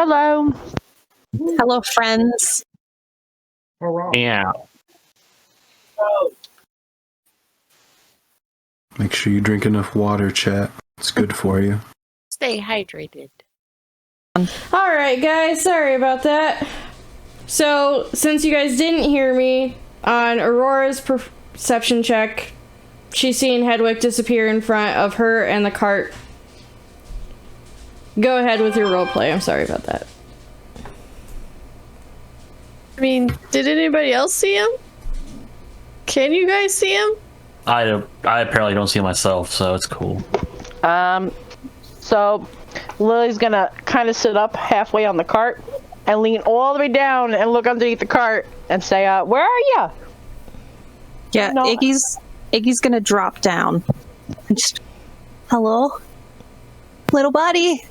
Hello. Hello, friends. Yeah. Make sure you drink enough water, chat. It's good for you. Stay hydrated. Alright, guys, sorry about that. So, since you guys didn't hear me, on Aurora's perception check, she's seen Hedwig disappear in front of her and the cart. Go ahead with your roleplay. I'm sorry about that. I mean, did anybody else see him? Can you guys see him? I apparently don't see myself, so it's cool. So Lily's gonna kind of sit up halfway on the cart and lean all the way down and look underneath the cart and say, "Where are you?" Yeah, No. Iggy's gonna drop down. And just, hello, little buddy.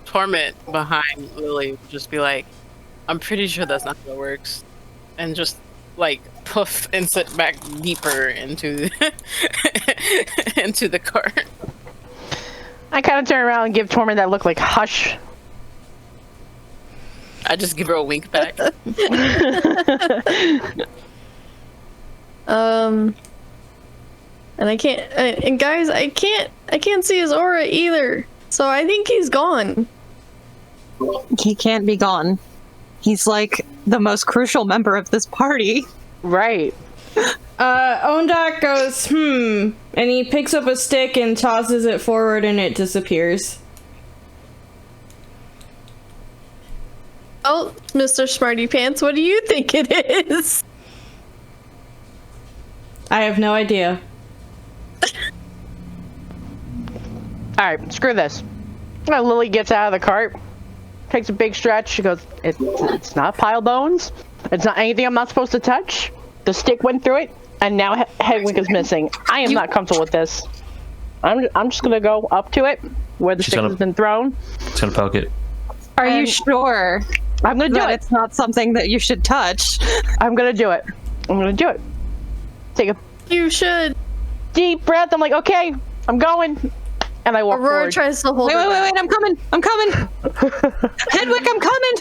Torment behind Lily would just be like, I'm pretty sure that's not how it works. And just, like, poof and sit back deeper into into the cart. I kind of turn around and give Torment that look like, hush. I just give her a wink back. And I can't, and guys, I can't see his aura either. So I think he's gone. He can't be gone. He's like the most crucial member of this party. Right. Ondak goes, and he picks up a stick and tosses it forward and it disappears. Oh, Mr. Smarty Pants, what do you think it is? I have no idea. Alright, screw this. Lily gets out of the cart, takes a big stretch. She goes, it's not pile bones. It's not anything I'm not supposed to touch. The stick went through it, and now Hedwig is missing. I am not comfortable with this. I'm just gonna go up to it, where the stick has been thrown. It's gonna poke it. Are you sure? I'm gonna do it. It's not something that you should touch. I'm gonna do it. I'm gonna do it. Take a You should. deep breath. I'm like, okay, I'm going. And I walk Aurora forward. tries to hold Wait, her wait, back. I'm coming. Hedwig, I'm coming.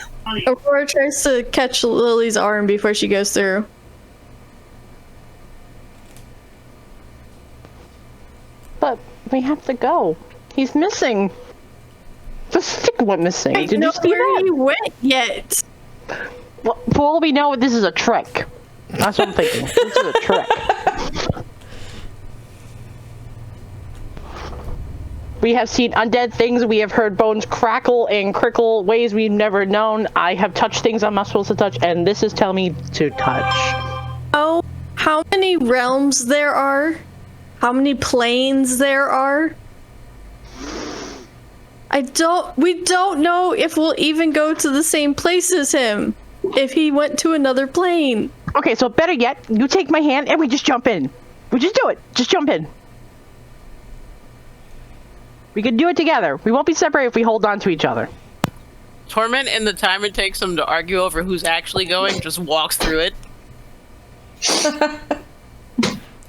Aurora tries to catch Lily's arm before she goes through. But we have to go. He's missing. The stick went missing. I Did know you see where that? he went yet. Well, for all we know, this is a trick. That's what I'm thinking. This is a trick. We have seen undead things. We have heard bones crackle and crickle ways we've never known. I have touched things I'm not supposed to touch, and this is telling me to touch. Oh, how many realms there are? How many planes there are? We don't know if we'll even go to the same place as him. If he went to another plane. Okay, so better yet, you take my hand and we just jump in. We just do it. Just jump in. We can do it together. We won't be separated if we hold on to each other. Torment, in the time it takes them to argue over who's actually going, just walks through it.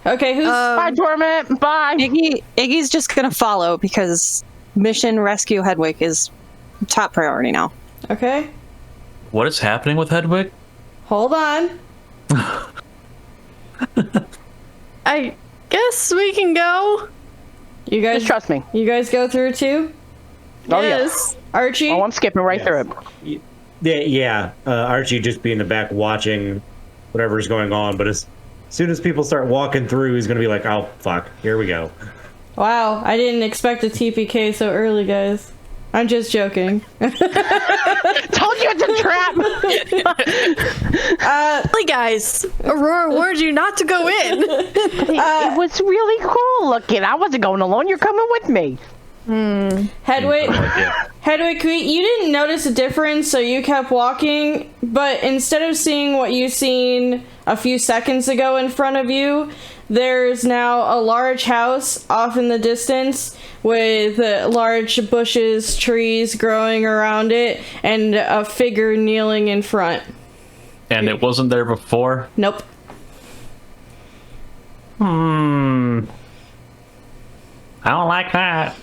Okay, who's... Bye, Torment. Bye. Iggy's just gonna follow because mission rescue Hedwig is top priority now. Okay. What is happening with Hedwig? Hold on. I guess we can go. You guys Just trust me. You guys go through too? Oh, Yes. Archie? Oh, I'm skipping right through it. Yeah. Archie just be in the back watching whatever's going on, but as soon as people start walking through, he's gonna be like, oh, fuck, here we go. Wow, I didn't expect a TPK so early, guys. I'm just joking. Told you it's a trap! Hey guys, Aurora warned you not to go in. It was really cool looking. I wasn't going alone. You're coming with me. Hedwig, you didn't notice a difference, so you kept walking, but instead of seeing what you seen a few seconds ago in front of you, there's now a large house off in the distance with large bushes, trees growing around it, and a figure kneeling in front. And it wasn't there before? Nope. I don't like that.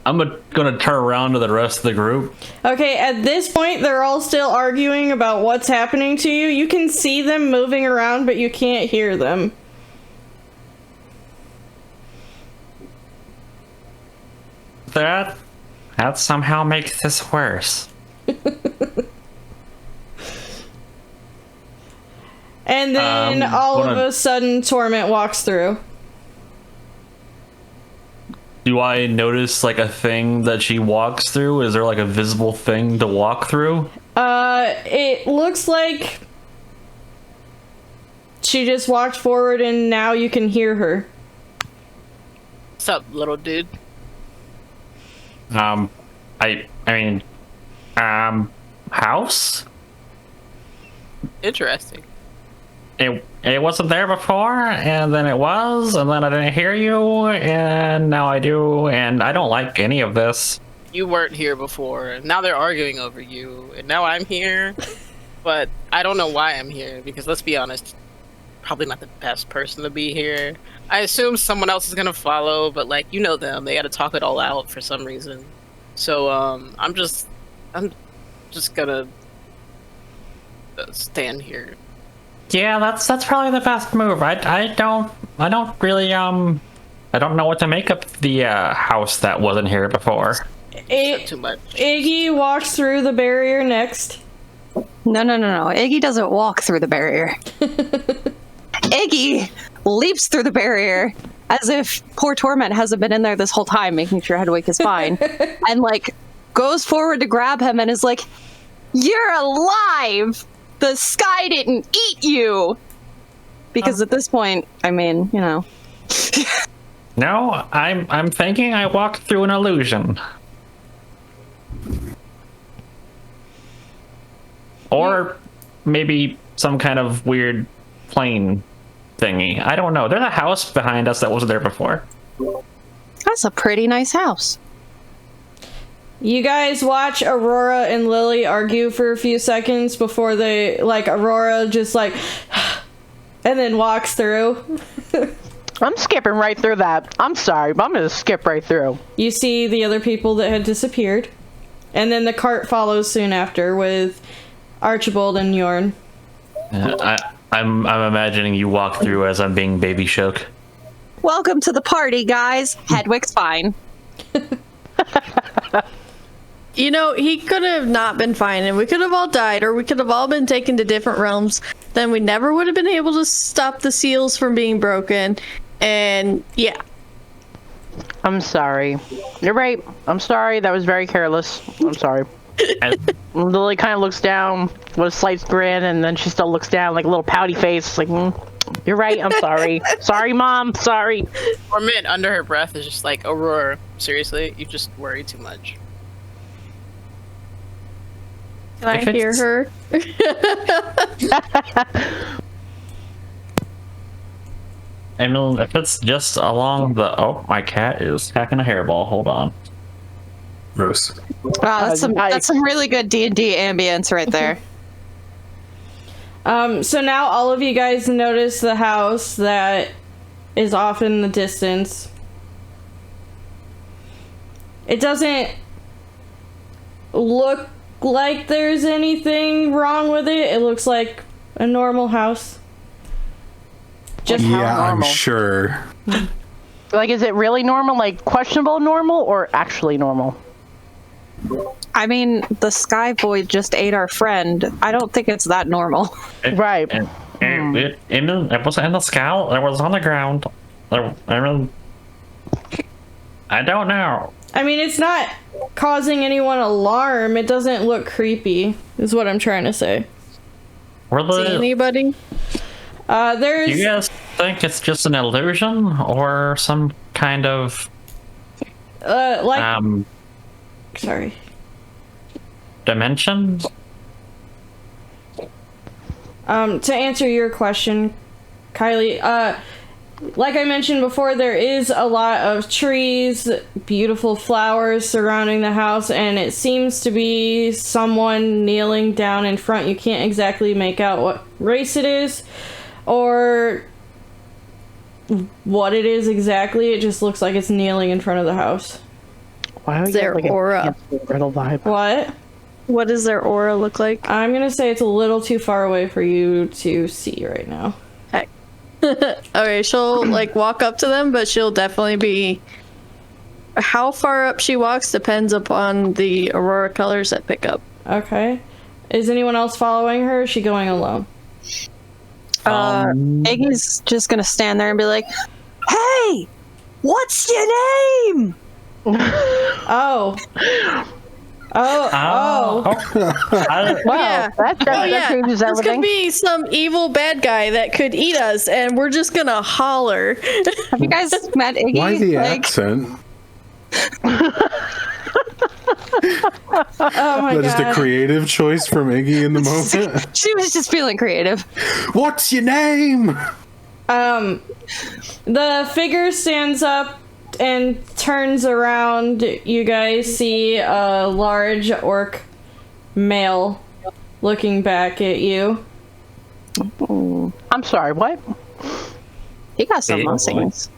I'm gonna turn around to the rest of the group. Okay, at this point, they're all still arguing about what's happening to you. You can see them moving around, but you can't hear them. That somehow makes this worse. And then all of a sudden, Torment walks through. Do I notice like a thing that she walks through? Is there like a visible thing to walk through? It looks like she just walked forward and now you can hear her. What's up, little dude? House? Interesting. It wasn't there before, and then it was, and then I didn't hear you, and now I do, and I don't like any of this. You weren't here before, and now they're arguing over you, and now I'm here, but I don't know why I'm here, because let's be honest, probably not the best person to be here. I assume someone else is gonna follow, but like, you know them, they gotta talk it all out for some reason. So, I'm just gonna stand here. Yeah, that's probably the best move. I don't really I don't know what to make of the house that wasn't here before. Not too much. Iggy walks through the barrier next. No. Iggy doesn't walk through the barrier. Iggy leaps through the barrier as if poor Torment hasn't been in there this whole time, making sure Hedwig is fine, and like goes forward to grab him and is like, "You're alive! The sky didn't eat you!" Because at this point, I mean, you know. No, I'm thinking I walked through an illusion. Or maybe some kind of weird plane thingy. I don't know. There's a house behind us that wasn't there before. That's a pretty nice house. You guys watch Aurora and Lily argue for a few seconds before they, like, Aurora just like, and then walks through. I'm skipping right through that. I'm sorry, but I'm gonna skip right through. You see the other people that had disappeared. And then the cart follows soon after with Archibald and Yorn. I'm imagining you walk through as I'm being baby shook. Welcome to the party, guys. Hedwig's fine. You know, he could have not been fine, and we could have all died, or we could have all been taken to different realms. Then we never would have been able to stop the seals from being broken. And yeah. I'm sorry. You're right. I'm sorry. That was very careless. I'm sorry. Lily kind of looks down with a slight grin, and then she still looks down like a little pouty face. Like, you're right. I'm sorry. Sorry, Mom. Sorry. Torment under her breath is just like, Aurora, seriously, you just worry too much. Can I hear her? I mean, if it's just along the... Oh, my cat is hacking a hairball. Hold on. Gross. Wow, that's some really good D&D ambience right there. So now all of you guys notice the house that is off in the distance. It doesn't look like there's anything wrong with it. It looks like a normal house. Just Yeah, how I'm normal. sure. Like, is it really normal? Like, questionable normal or actually normal? I mean, the Sky Void just ate our friend. I don't think it's that normal. Right. It wasn't in the sky. It was on the ground. I don't know. I mean, it's not causing anyone alarm. It doesn't look creepy, is what I'm trying to say. See anybody? There's... Do you guys think it's just an illusion or some kind of sorry. dimension? To answer your question, Kylie, like I mentioned before, there is a lot of trees, beautiful flowers surrounding the house, and it seems to be someone kneeling down in front. You can't exactly make out what race it is or what it is exactly. It just looks like it's kneeling in front of the house. Why do I Their get like aura. a riddle vibe? What? What does their aura look like? I'm gonna say it's a little too far away for you to see right now. Heck. Okay, she'll like walk up to them, but she'll definitely be. How far up she walks depends upon the aurora colors that pick up. Okay. Is anyone else following her? Or is she going alone? Iggy's just gonna stand there and be like, "Hey, what's your name?" Oh. Oh. Wow, Yeah. that changes This everything. could be some evil bad guy that could eat us, and we're just gonna holler. Have you guys met Iggy? Why the accent? Oh my That is the god. creative choice from Iggy in the moment. She was just feeling creative. What's your name? The figure stands up and turns around. You guys see a large orc male looking back at you. I'm sorry, what? He got some Hey, musings.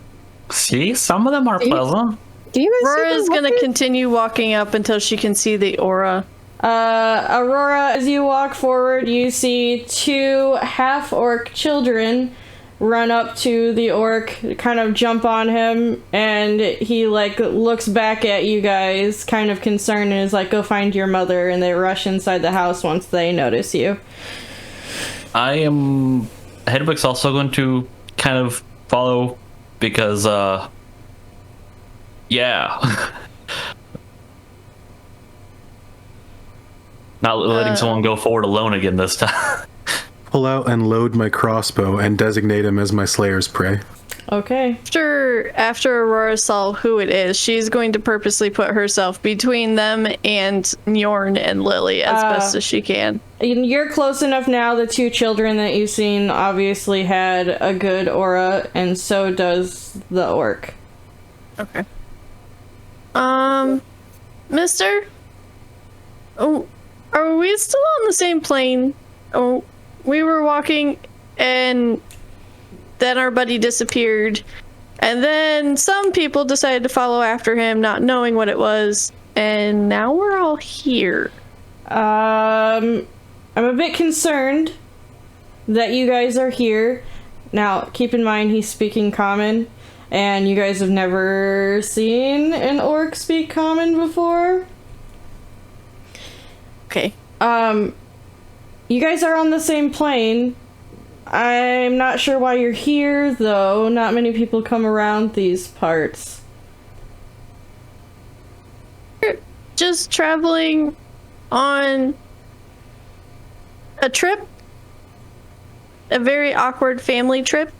See, some of them are pleasant. Do you guys see Aurora's them gonna musings? continue walking up until she can see the aura. Aurora, as you walk forward, you see two half-orc children run up to the orc, kind of jump on him, and he, like, looks back at you guys, kind of concerned, and is like, go find your mother, and they rush inside the house once they notice you. Hedwig's also going to kind of follow because, yeah. Not letting someone go forward alone again this time. Pull out and load my crossbow and designate him as my slayer's prey. Okay. After Aurora saw who it is, she's going to purposely put herself between them and Njorn and Lily as best as she can. You're close enough now. The two children that you've seen obviously had a good aura, and so does the orc. Okay. Mister? Oh, are we still on the same plane? Oh, we were walking and then our buddy disappeared. And then some people decided to follow after him, not knowing what it was. And now we're all here. I'm a bit concerned that you guys are here. Now, keep in mind he's speaking common, and you guys have never seen an orc speak common before. Okay. You guys are on the same plane. I'm not sure why you're here, though. Not many people come around these parts. Just traveling on a trip. A very awkward family trip.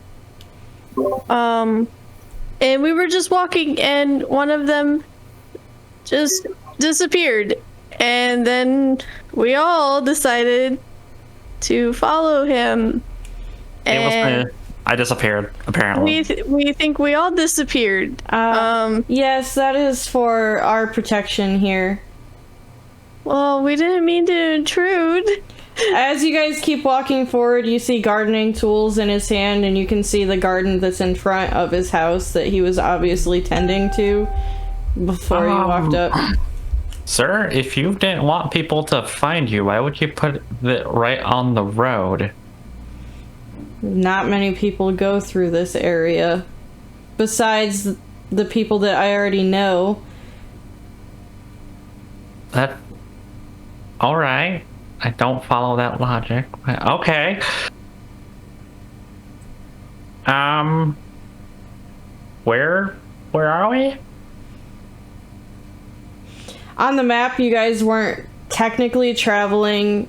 And we were just walking and one of them just disappeared. And then we all decided to follow him. And I disappeared, apparently. we think we all disappeared. Yes, that is for our protection here. Well, we didn't mean to intrude. As you guys keep walking forward, you see gardening tools in his hand, and you can see the garden that's in front of his house that he was obviously tending to before you walked up. Sir, if you didn't want people to find you, why would you put it right on the road? Not many people go through this area. Besides the people that I already know. Alright. I don't follow that logic. Okay. Where are we? On the map, you guys weren't technically traveling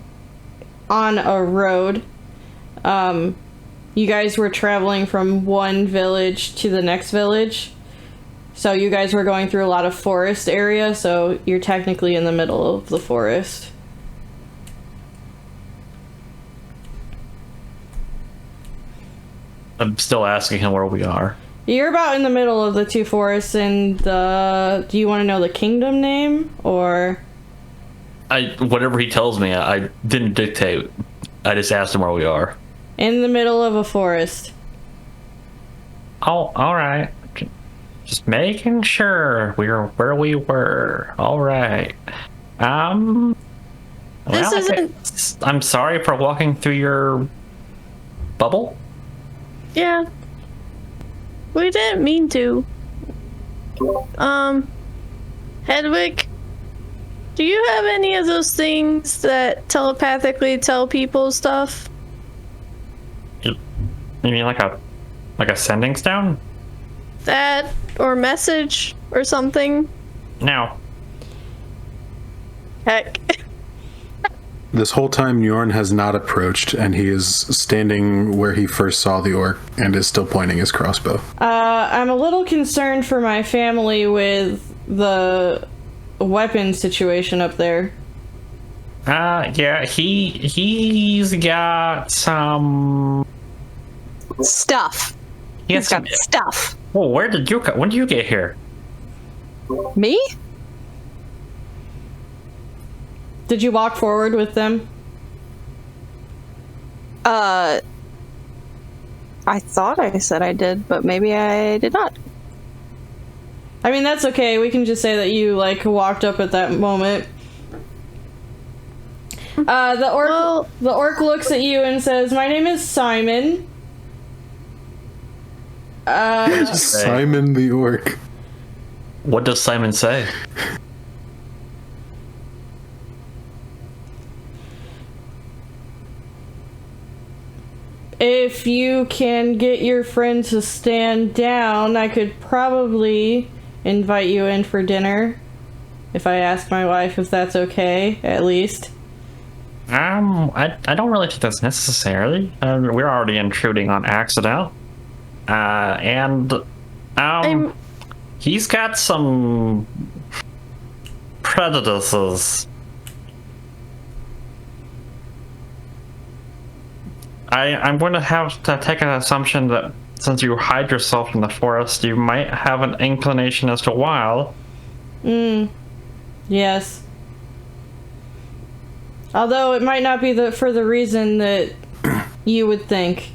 on a road. You guys were traveling from one village to the next village. So you guys were going through a lot of forest area, so you're technically in the middle of the forest. I'm still asking him where we are. You're about in the middle of the two forests, and do you want to know the kingdom name, or? Whatever he tells me, I didn't dictate. I just asked him where we are. In the middle of a forest. Oh, alright. Just making sure we're where we were. All right. This Well, isn't. I'm sorry for walking through your bubble. Yeah. We didn't mean to. Hedwig, do you have any of those things that telepathically tell people stuff? You mean like a sending stone? That or message or something? No. Heck. This whole time, Njorn has not approached, and he is standing where he first saw the orc and is still pointing his crossbow. I'm a little concerned for my family with the weapon situation up there. Yeah, he's got some Stuff. he has He's got some, stuff. Oh, when did you get here? Me? Did you walk forward with them? I thought I said I did, but maybe I did not. I mean, that's okay. We can just say that you, like, walked up at that moment. The orc looks at you and says, "My name is Simon." Simon the orc. What does Simon say? If you can get your friend to stand down, I could probably invite you in for dinner. If I ask my wife if that's okay, at least. I don't really think that's necessary. We're already intruding on accident. He's got some prejudices. I'm going to have to take an assumption that since you hide yourself in the forest, you might have an inclination as to why. Yes. Although it might not be for the reason that you would think.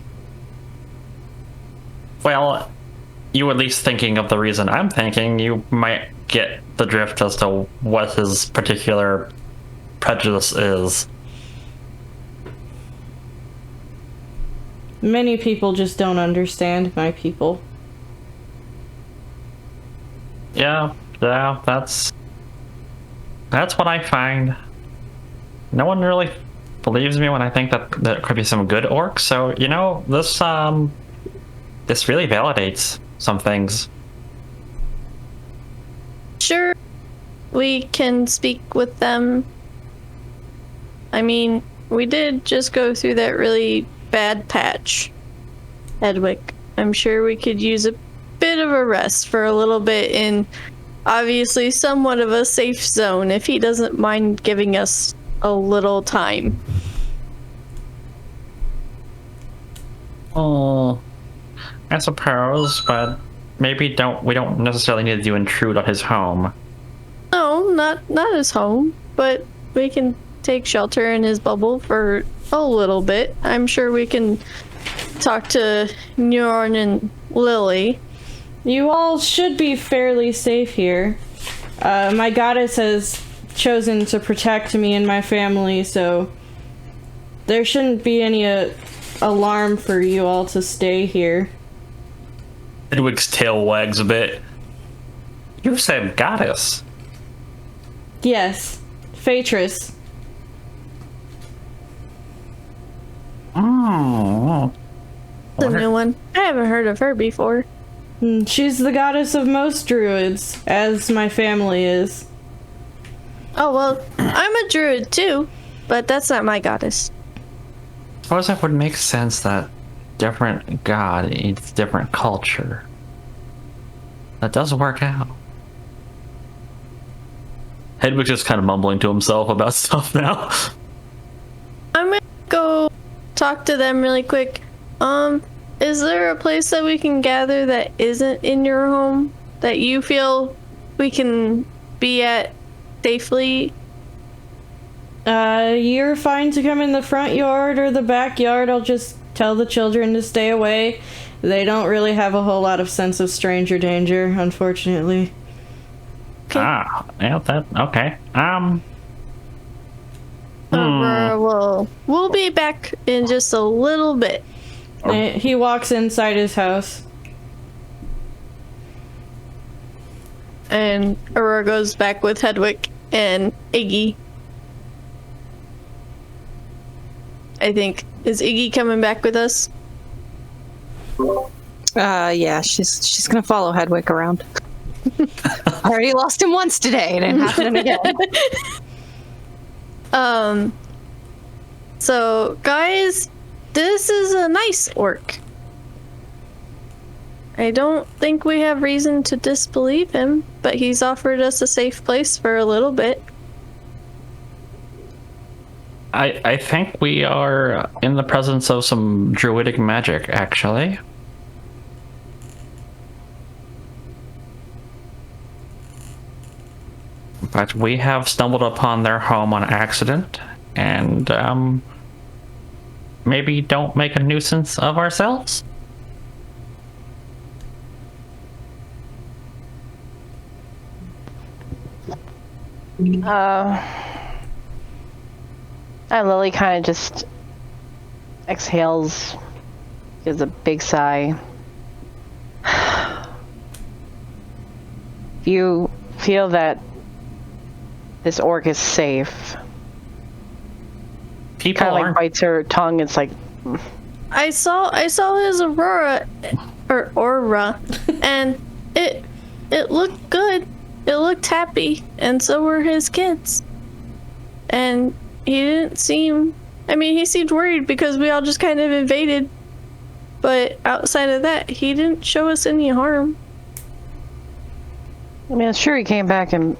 Well, you at least thinking of the reason I'm thinking, you might get the drift as to what his particular prejudice is. Many people just don't understand my people. Yeah, that's what I find. No one really believes me when I think that there could be some good orcs, so, you know, this really validates some things. Sure, we can speak with them. I mean, we did just go through that really bad patch, Hedwig. I'm sure we could use a bit of a rest for a little bit in obviously somewhat of a safe zone if he doesn't mind giving us a little time. Oh, I suppose, but maybe we don't necessarily need to intrude on his home. No, not his home, but we can take shelter in his bubble for a little bit. I'm sure we can talk to Njorn and Lily. You all should be fairly safe here. My goddess has chosen to protect me and my family, so there shouldn't be any alarm for you all to stay here. Hedwig's tail wags a bit. You said goddess. Yes, Phaetris. Oh. The new one. I haven't heard of her before. She's the goddess of most druids, as my family is. Oh, well, I'm a druid too, but that's not my goddess. I suppose that would make sense that different god needs different culture. That does work out. Hedwig's just kind of mumbling to himself about stuff now. I'm gonna go talk to them really quick. Is there a place that we can gather that isn't in your home that you feel we can be at safely? You're fine to come in the front yard or the backyard. I'll just tell the children to stay away. They don't really have a whole lot of sense of stranger danger, unfortunately. Yeah, that okay. We'll be back in just a little bit. He walks inside his house. And Aurora goes back with Hedwig and Iggy. I think. Is Iggy coming back with us? Yeah, she's gonna follow Hedwig around. I already lost him once today, and it happened again. So, guys, this is a nice orc. I don't think we have reason to disbelieve him, but he's offered us a safe place for a little bit. I think we are in the presence of some druidic magic, actually. But we have stumbled upon their home on accident, and maybe don't make a nuisance of ourselves. Lily kind of just exhales, gives a big sigh. You feel that this orc is safe. People Kind of like aren't. bites her tongue. It's like, I saw his aura, and it looked good. It looked happy, and so were his kids. And he didn't seem... I mean, he seemed worried because we all just kind of invaded. But outside of that, he didn't show us any harm. I mean, I'm sure he came back in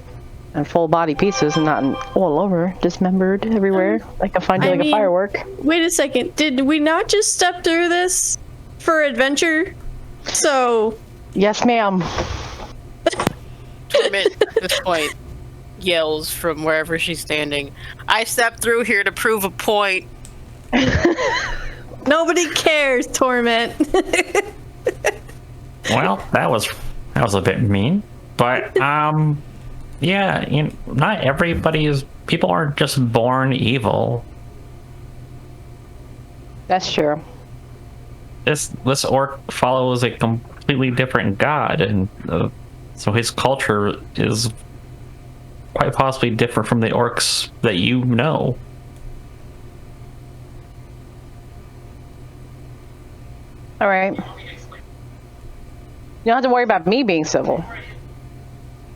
full body pieces and not all over, dismembered everywhere, like a firework. Wait a second. Did we not just step through this for adventure? So... Yes, ma'am. Torment at this point yells from wherever she's standing, I stepped through here to prove a point. Nobody cares, Torment. Well, that was a bit mean, but yeah, not everybody is. People aren't just born evil. That's true. This orc follows a completely different god, and so his culture is quite possibly different from the orcs that you know. All right. You don't have to worry about me being civil.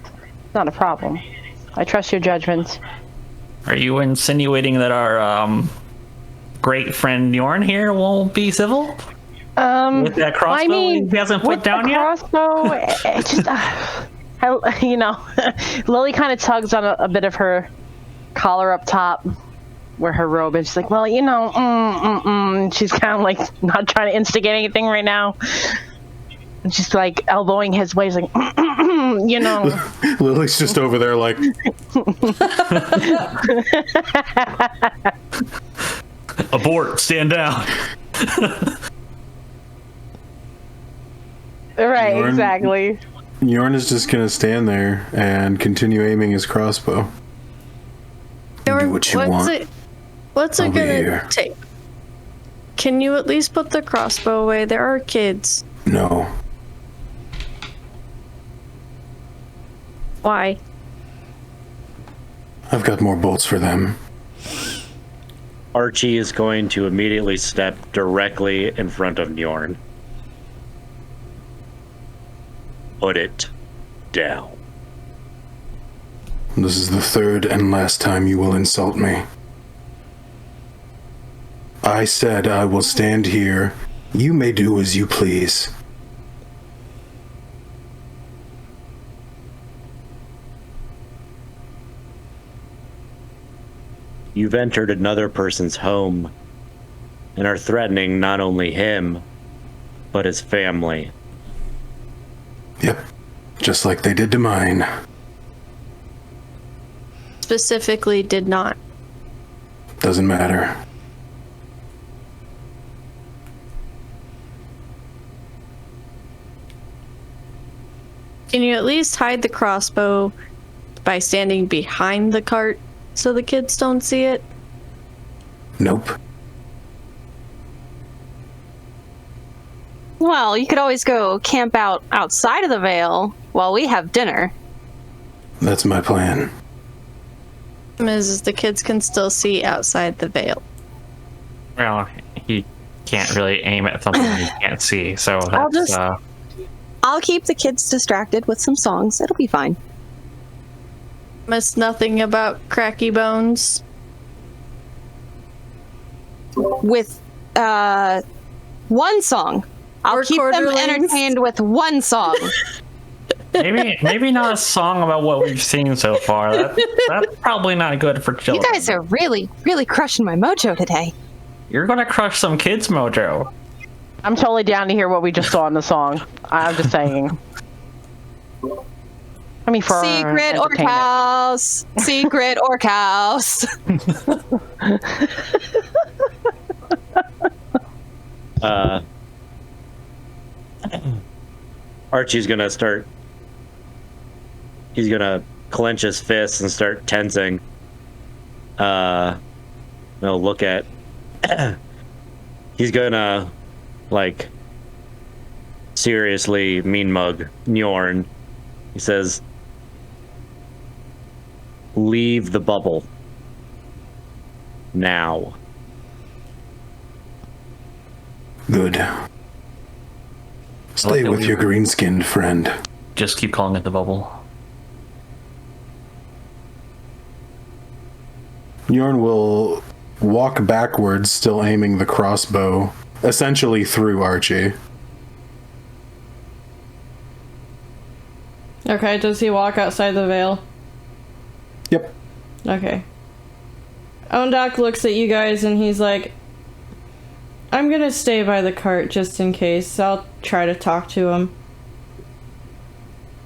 It's not a problem. I trust your judgment. Are you insinuating that our great friend Yorn here won't be civil? With that crossbow I mean, he hasn't put with down the yet? crossbow, it just, Lily kind of tugs on a bit of her collar up top, where her robe is. She's like, well, she's kind of like not trying to instigate anything right now. And she's like elbowing his way. She's like, Lily's just over there like, Abort, stand down. Right, Yorn- exactly. Yorn is just gonna stand there and continue aiming his crossbow. Do what you want. What's it I'll be gonna here. take? Can you at least put the crossbow away? There are kids. No. Why? I've got more bolts for them. Archie is going to immediately step directly in front of Njorn. Put it down. This is the third and last time you will insult me. I said I will stand here. You may do as you please. You've entered another person's home and are threatening not only him, but his family. Yep. Just like they did to mine. Specifically did not. Doesn't matter. can you at least hide the crossbow by standing behind the cart so the kids don't see it? Nope. Well, you could always go camp out outside of the Vale while we have dinner. That's my plan. Is the kids can still see outside the veil. Well, he can't really aim at something he can't see, so that's, I'll keep the kids distracted with some songs. It'll be fine. Miss nothing about cracky bones. With one song. I'll Or keep them quarterlings. entertained with one song. maybe not a song about what we've seen so far. That's probably not good for You children. guys are really, really crushing my mojo today. You're gonna crush some kids' mojo. I'm totally down to hear what we just saw in the song. I'm just saying. I mean, for Secret Orc entertainment. House. Secret Orc House. Archie's gonna start. He's gonna clench his fists and start tensing. No, look at. He's gonna, like, seriously mean mug Njorn. He says, "Leave the bubble now." Good. Stay that with we- your green-skinned friend. Just keep calling it the bubble. Njorn will walk backwards, still aiming the crossbow, essentially through Archie. Okay, does he walk outside the veil? Yep. Okay. Ondak looks at you guys and he's like, I'm gonna stay by the cart just in case. I'll try to talk to him.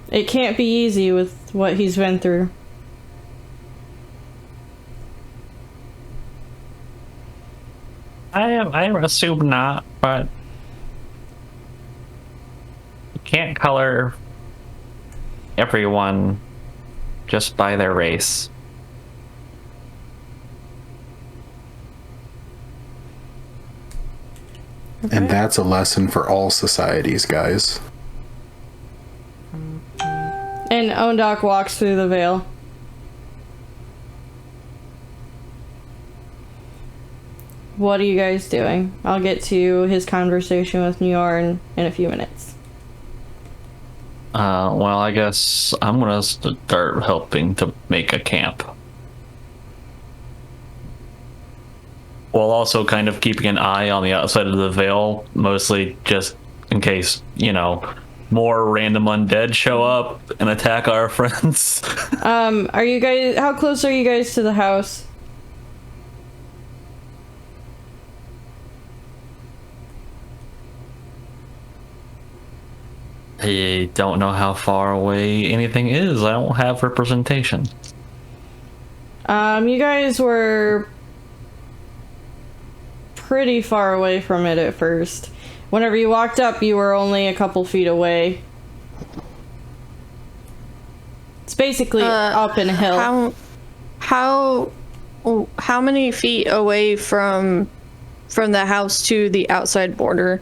It can't be easy with what he's been through. I assume not, but you can't color everyone just by their race. And that's a lesson for all societies, guys. And Ondak walks through the veil. What are you guys doing? I'll get to his conversation with Njorn in a few minutes. Well, I guess I'm gonna start helping to make a camp. While also kind of keeping an eye on the outside of the veil, mostly just in case, more random undead show up and attack our friends. Are you guys, how close are you guys to the house? I don't know how far away anything is. I don't have representation. You guys were pretty far away from it at first. Whenever you walked up, you were only a couple feet away. It's basically up in a hill. How many feet away from the house to the outside border?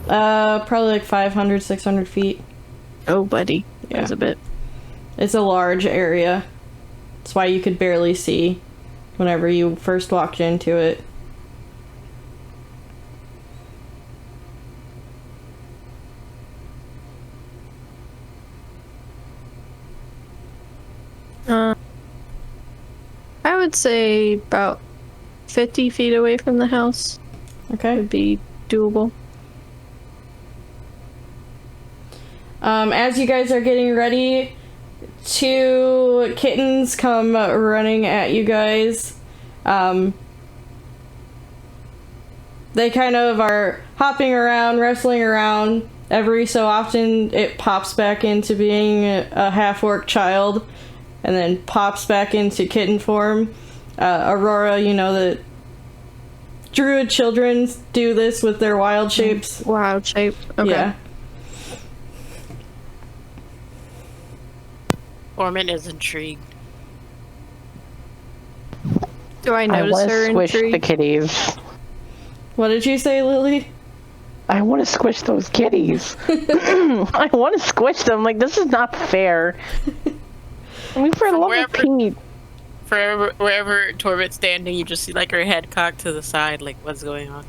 Probably like 500, 600 feet. Oh, buddy. Yeah. That's a bit. It's a large area. That's why you could barely see whenever you first walked into it. I would say about 50 feet away from the house Okay. would be doable. As you guys are getting ready, two kittens come running at you guys. They kind of are hopping around, wrestling around. Every so often, it pops back into being a half-orc child, and then pops back into kitten form. Aurora, the druid children do this with their wild shapes. Wild shape. Okay. Yeah. Torment is intrigued. Do I I notice want her to squish the intrigue? kitties. What did you say, Lily? I want to squish those kitties. I want to squish them. Like, this is not fair. I mean, for the love of Pete. Wherever Torment's standing, you just see like her head cocked to the side, like what's going on?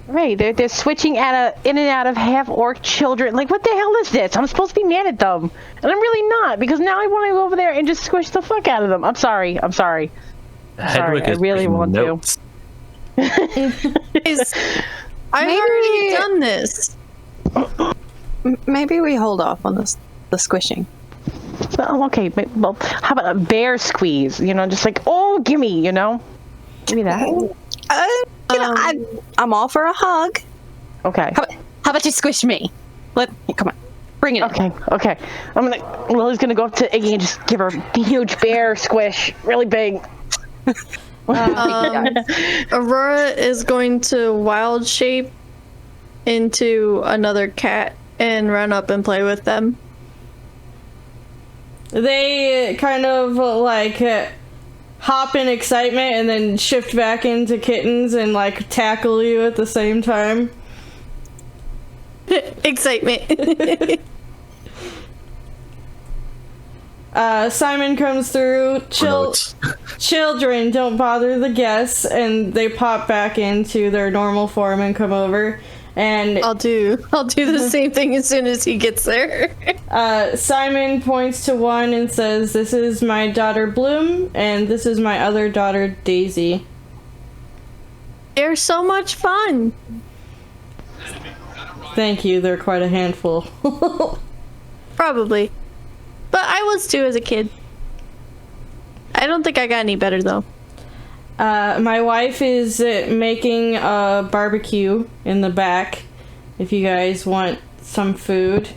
Right, they're switching in and out of half-orc children. Like, what the hell is this? I'm supposed to be mad at them. And I'm really not, because now I want to go over there and just squish the fuck out of them. I'm sorry. Sorry, Hedwig I is really taking want notes. I've already done this. Maybe we hold off on the squishing. Well, okay, but, well, how about a bear squeeze? You know, just like, oh, gimme, you know? Give me that. I'm all for a hug. Okay. How about you squish me? Come on, bring it. Okay. Lily's gonna go up to Iggy and just give her a huge bear squish, really big. Aurora is going to wild shape into another cat and run up and play with them. They kind of like hop in excitement and then shift back into kittens and like tackle you at the same time. Excitement. Simon comes through. Children, don't bother the guests, and they pop back into their normal form and come over. And I'll do the same thing as soon as he gets there. Simon points to one and says, "This is my daughter Bloom, and this is my other daughter Daisy." They're so much fun. Thank you. They're quite a handful. Probably. But I was too as a kid. I don't think I got any better though. My wife is making a barbecue in the back if you guys want some food.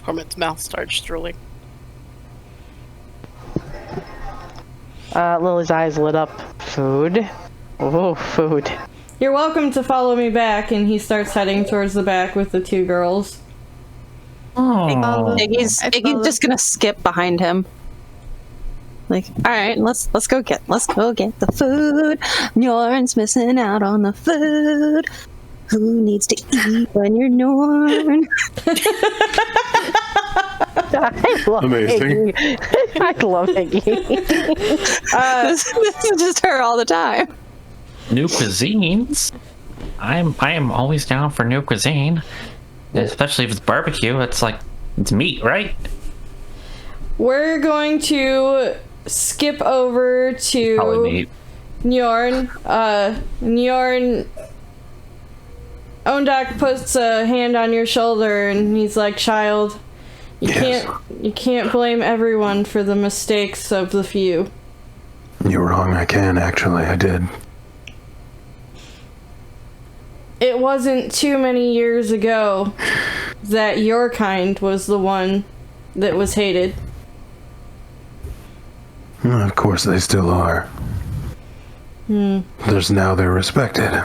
Torment's mouth starts drooling. Lily's eyes lit up. Food? Oh, food. You're welcome to follow me back, and he starts heading towards the back with the two girls. Oh. Iggy's just gonna skip behind him. Like, all right, let's go get the food. Norn's missing out on the food. Who needs to eat when you're Norn? I love Amazing. Iggy. I love Iggy. This is just her all the time. New cuisines. I am always down for new cuisine, especially if it's barbecue. It's meat, right? We're going to skip over to Probably meat. Njorn. Njorn. Ondak puts a hand on your shoulder and he's like, "Child, you can't blame everyone for the mistakes of the few." You're wrong. I can, actually. I did. It wasn't too many years ago that your kind was the one that was hated. Of course, they still are. There's now they're respected.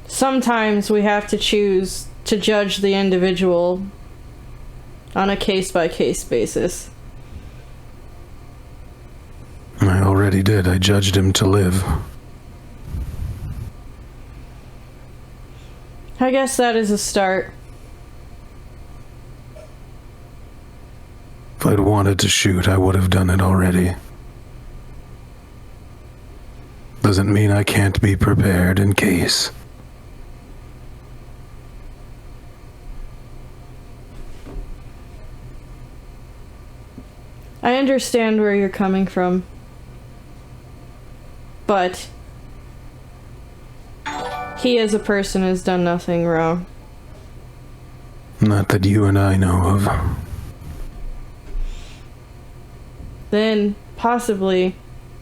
Sometimes we have to choose to judge the individual on a case-by-case basis. I already did. I judged him to live. I guess that is a start. If I'd wanted to shoot, I would have done it already. Doesn't mean I can't be prepared in case. I understand where you're coming from. But he as a person has done nothing wrong. Not that you and I know of. Then, possibly,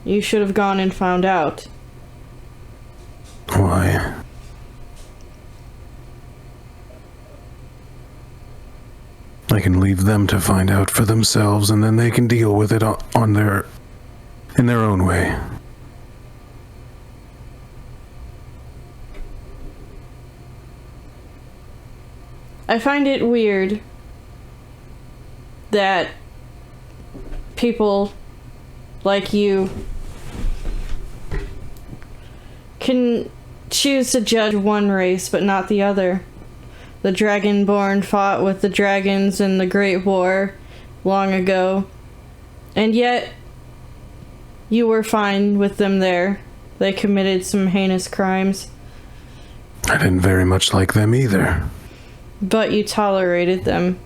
you should have gone and found out. I can leave them to find out for themselves, and then they can deal with it in their own way. I find it weird that people like you can choose to judge one race but not the other. The Dragonborn fought with the dragons in the Great War long ago, and yet you were fine with them there. They committed some heinous crimes. I didn't very much like them either. But you tolerated them.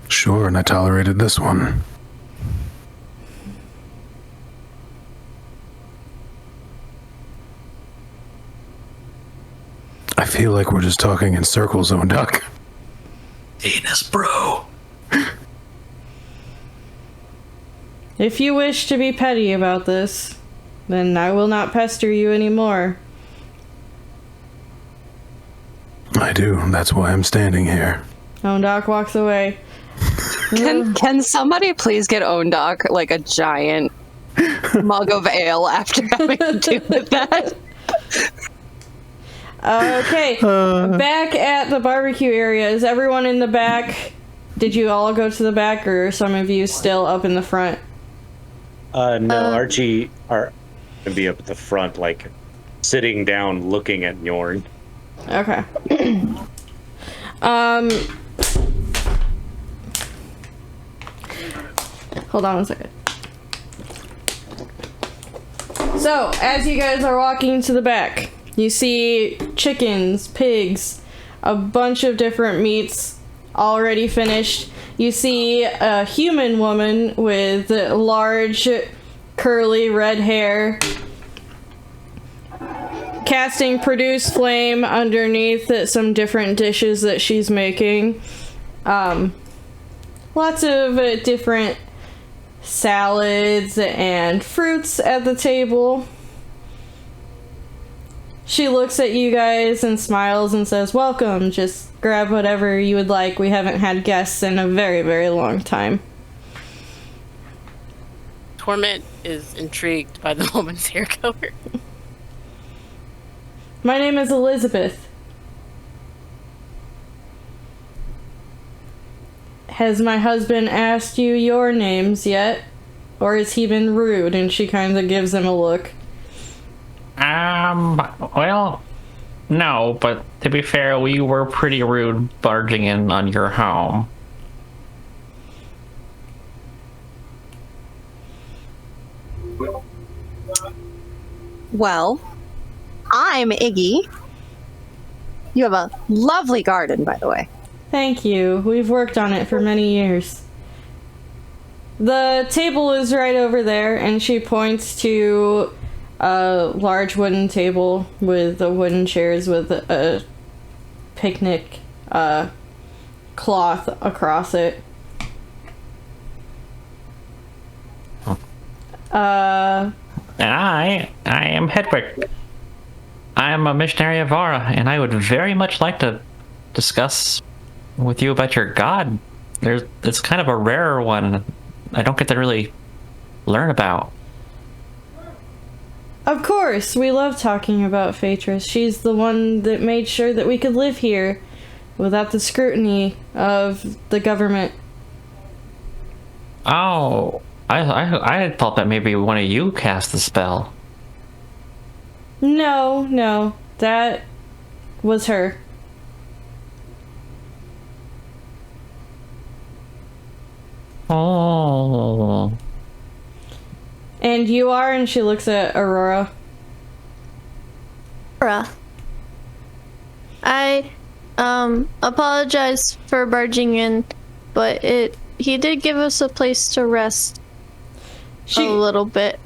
Sure, and I tolerated this one. I feel like we're just talking in circles, Onduck. Anus, bro. If you wish to be petty about this, then I will not pester you anymore. I do. That's why I'm standing here. Doc walks away. Can somebody please get Ondok like a giant mug of ale after having to do with that? Okay, back at the barbecue area. Is everyone in the back? Did you all go to the back, or are some of you still up in the front? No, Archie are gonna be up at the front, like sitting down, looking at Njorn. Okay. Hold on one second. So, as you guys are walking to the back, you see chickens, pigs, a bunch of different meats already finished. You see a human woman with large, curly red hair casting produce flame underneath some different dishes that she's making. Lots of different salads and fruits at the table. She looks at you guys and smiles and says, "Welcome, just grab whatever you would like. We haven't had guests in a very, very long time." Torment is intrigued by the woman's hair color. My name is Elizabeth. Has my husband asked you your names yet? Or has he been rude? And she kind of gives him a look. Well, no, but to be fair, we were pretty rude barging in on your home. Well, I'm Iggy. You have a lovely garden, by the way. Thank you. We've worked on it for many years. The table is right over there, and she points to a large wooden table with the wooden chairs with a picnic cloth across it. And I am Hedwig. I am a missionary of Vara, and I would very much like to discuss with you about your god. It's kind of a rarer one. I don't get to really learn about. Of course, we love talking about Phaetris. She's the one that made sure that we could live here without the scrutiny of the government. Oh, I had thought that maybe one of you cast the spell. No, that was her. Oh. And you are, and she looks at Aurora. Aurora. I apologize for barging in, but he did give us a place to rest a little bit.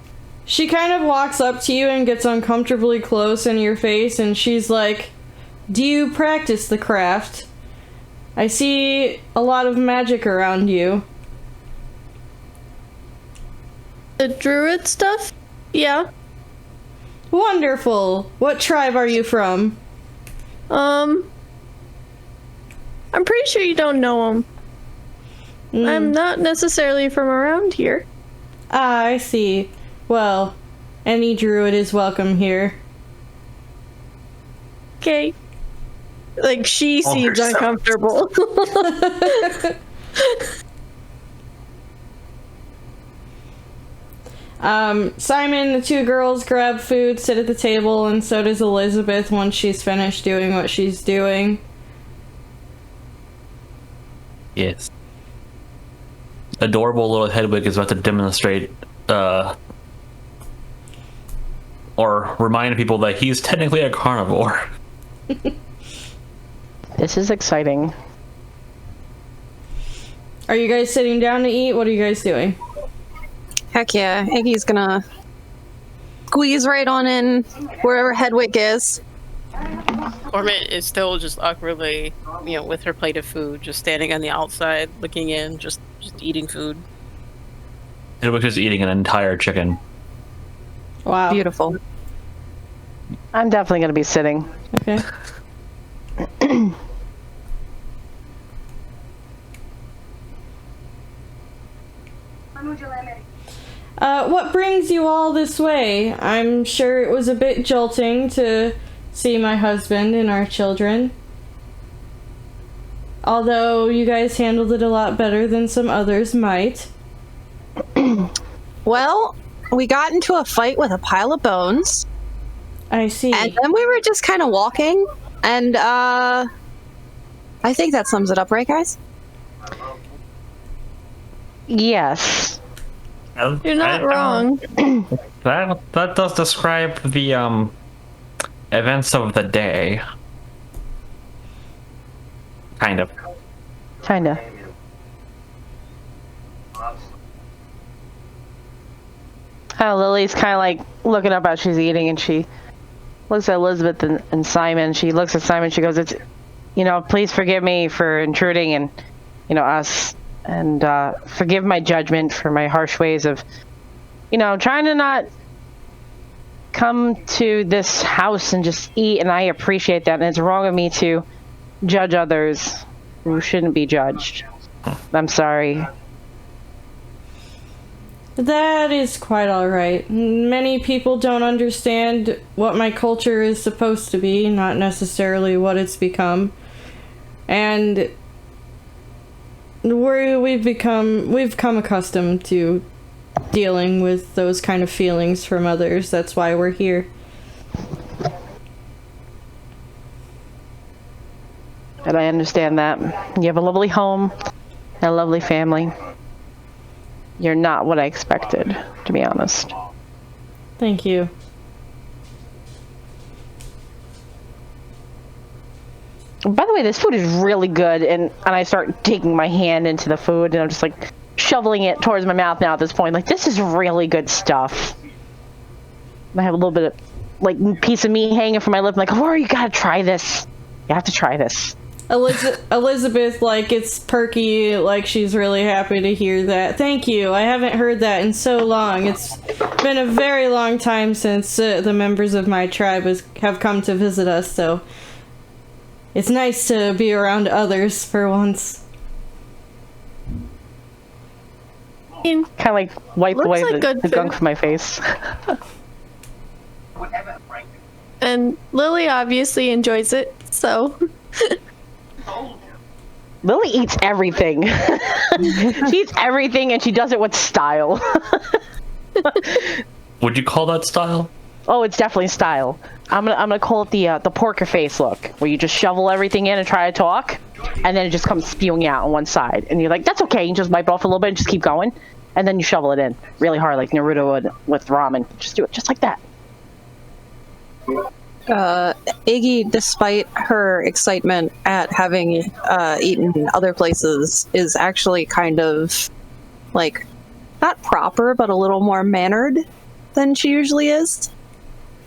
She kind of walks up to you and gets uncomfortably close in your face, and she's like, "Do you practice the craft? I see a lot of magic around you." The druid stuff? Yeah. Wonderful. What tribe are you from? I'm pretty sure you don't know him. I'm not necessarily from around here. Ah, I see. Well, any druid is welcome here. Okay. Like, she seems herself. uncomfortable. Simon, the two girls grab food, sit at the table, and so does Elizabeth once she's finished doing what she's doing. Yes. Adorable little Hedwig is about to demonstrate, or remind people that he's technically a carnivore. This is exciting. Are you guys sitting down to eat? What are you guys doing? Heck yeah, Iggy's gonna squeeze right on in wherever Hedwig is. Torment is still just awkwardly, with her plate of food, just standing on the outside, looking in, just eating food. Hedwig is eating an entire chicken. Wow. Beautiful. I'm definitely going to be sitting. Okay. What brings you all this way? I'm sure it was a bit jolting to see my husband and our children. Although you guys handled it a lot better than some others might. Well, we got into a fight with a pile of bones, I see. and then we were just kind of walking, and I think that sums it up, right, guys? Yes. You're not wrong. That does describe the events of the day. Kind of. Kinda. Lily's kind of like looking up as she's eating, and she looks at Elizabeth and Simon. She looks at Simon. She goes, "It's, please forgive me for intruding and, us, and forgive my judgment for my harsh ways of, trying to not come to this house and just eat. And I appreciate that. And it's wrong of me to judge others who shouldn't be judged. I'm sorry." That is quite alright. Many people don't understand what my culture is supposed to be, not necessarily what it's become. And we've come accustomed to dealing with those kind of feelings from others. That's why we're here. And I understand that. You have a lovely home and a lovely family. You're not what I expected, to be honest. Thank you. By the way, this food is really good, and I start taking my hand into the food, and I'm just like shoveling it towards my mouth now at this point. Like, this is really good stuff. I have a little bit of, like, piece of meat hanging from my lip. I'm like, oh, you gotta try this. You have to try this. Elizabeth, like, it's perky, like, she's really happy to hear that. Thank you. I haven't heard that in so long. It's been a very long time since the members of my tribe have come to visit us, so it's nice to be around others for once. Kind of like wipe Looks away like good the gunk food. from my face. And Lily obviously enjoys it, so. Lily eats everything. She eats everything, and she does it with style. Would you call that style? Oh, it's definitely style. I'm gonna call it the porker face look, where you just shovel everything in and try to talk, and then it just comes spewing out on one side, and you're like, that's okay. You just wipe it off a little bit and just keep going, and then you shovel it in really hard, like Naruto would with ramen. Just do it just like that. Iggy, despite her excitement at having eaten other places, is actually kind of, like, not proper, but a little more mannered than she usually is.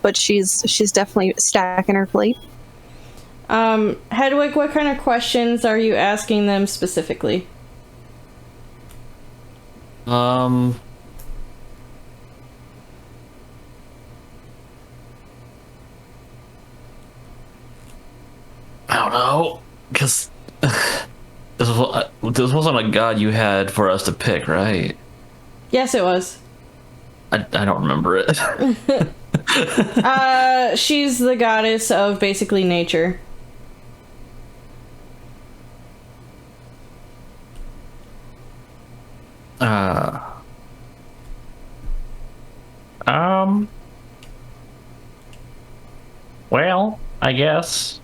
But she's definitely stacking her plate. Hedwig, what kind of questions are you asking them specifically? I don't know, because This wasn't a god you had for us to pick, right? Yes, it was. I don't remember it. She's the goddess of basically nature. Well, I guess.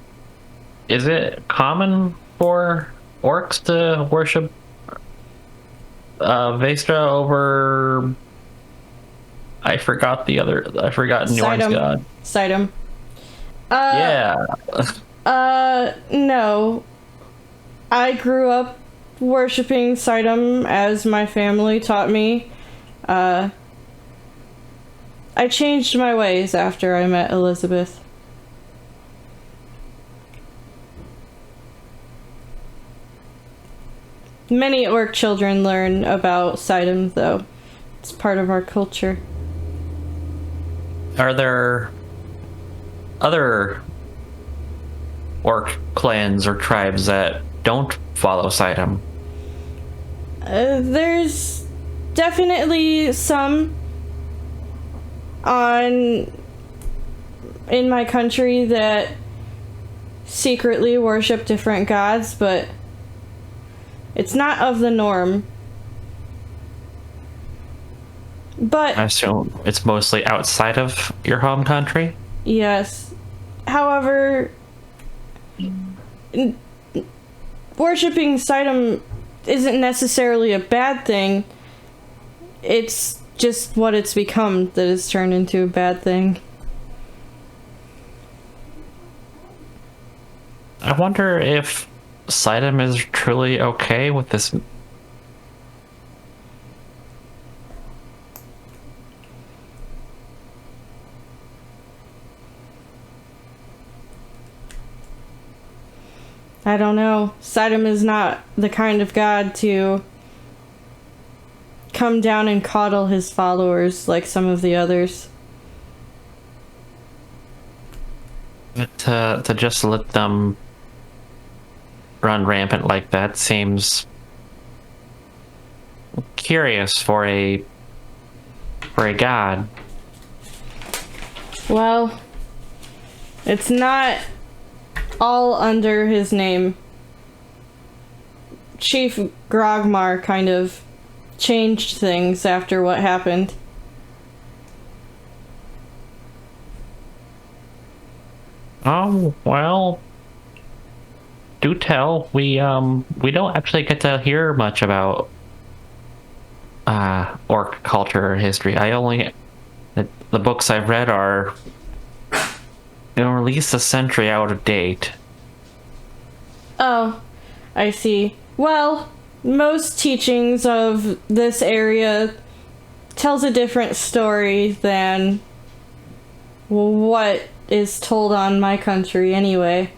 Is it common for orcs to worship Vestra over? I forgot Njorn's Sidom. god. Sidom. Yeah. No. I grew up worshipping Sidom as my family taught me. I changed my ways after I met Elizabeth. Many orc children learn about Sidom, though. It's part of our culture. Are there other orc clans or tribes that don't follow Sidom? There's definitely some in my country that secretly worship different gods, but it's not of the norm. But I assume it's mostly outside of your home country? yes. However, worshipping Sidom isn't necessarily a bad thing. It's just what it's become that has turned into a bad thing. I wonder if Sidom is truly okay with this. I don't know. Sidom is not the kind of god to come down and coddle his followers like some of the others. But to just let them run rampant like that seems curious for a god. Well, it's not all under his name. Chief Grogmar kind of changed things after what happened. Oh, well, do tell. We don't actually get to hear much about orc culture or history. The books I've read are at least a century out of date. Oh, I see. Well, most teachings of this area tells a different story than what is told on my country anyway.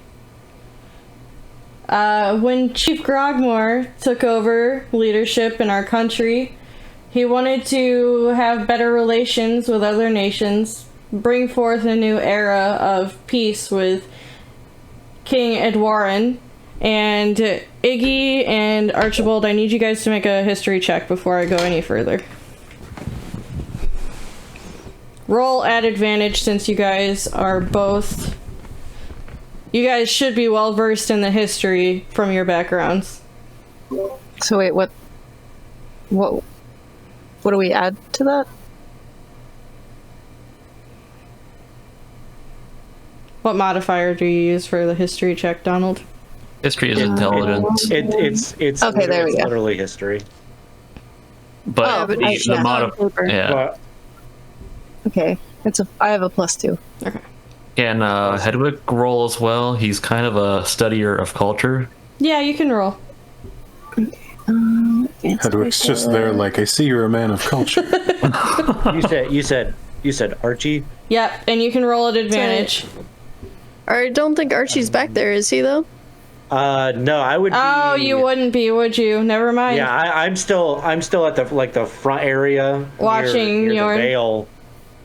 When Chief Grogmore took over leadership in our country, he wanted to have better relations with other nations, bring forth a new era of peace with King Edwarin. And Iggy and Archibald, I need you guys to make a history check before I go any further. Roll at advantage since you guys are both... You guys should be well versed in the history from your backgrounds. So wait, what do we add to that? What modifier do you use for the history check, Donald? History is intelligence, It's Okay, there we go. literally history. but but the paper. yeah. But Okay, I have a +2. Okay. Can Hedwig roll as well? He's kind of a studier of culture. Yeah, you can roll. Hedwig's just there like, I see you're a man of culture. you said Archie? Yep, and you can roll at advantage. I don't think Archie's back there, is he though? No, I would. Oh, you wouldn't be, would you? Never mind. Yeah, I'm still at the front area, Watching near your the veil.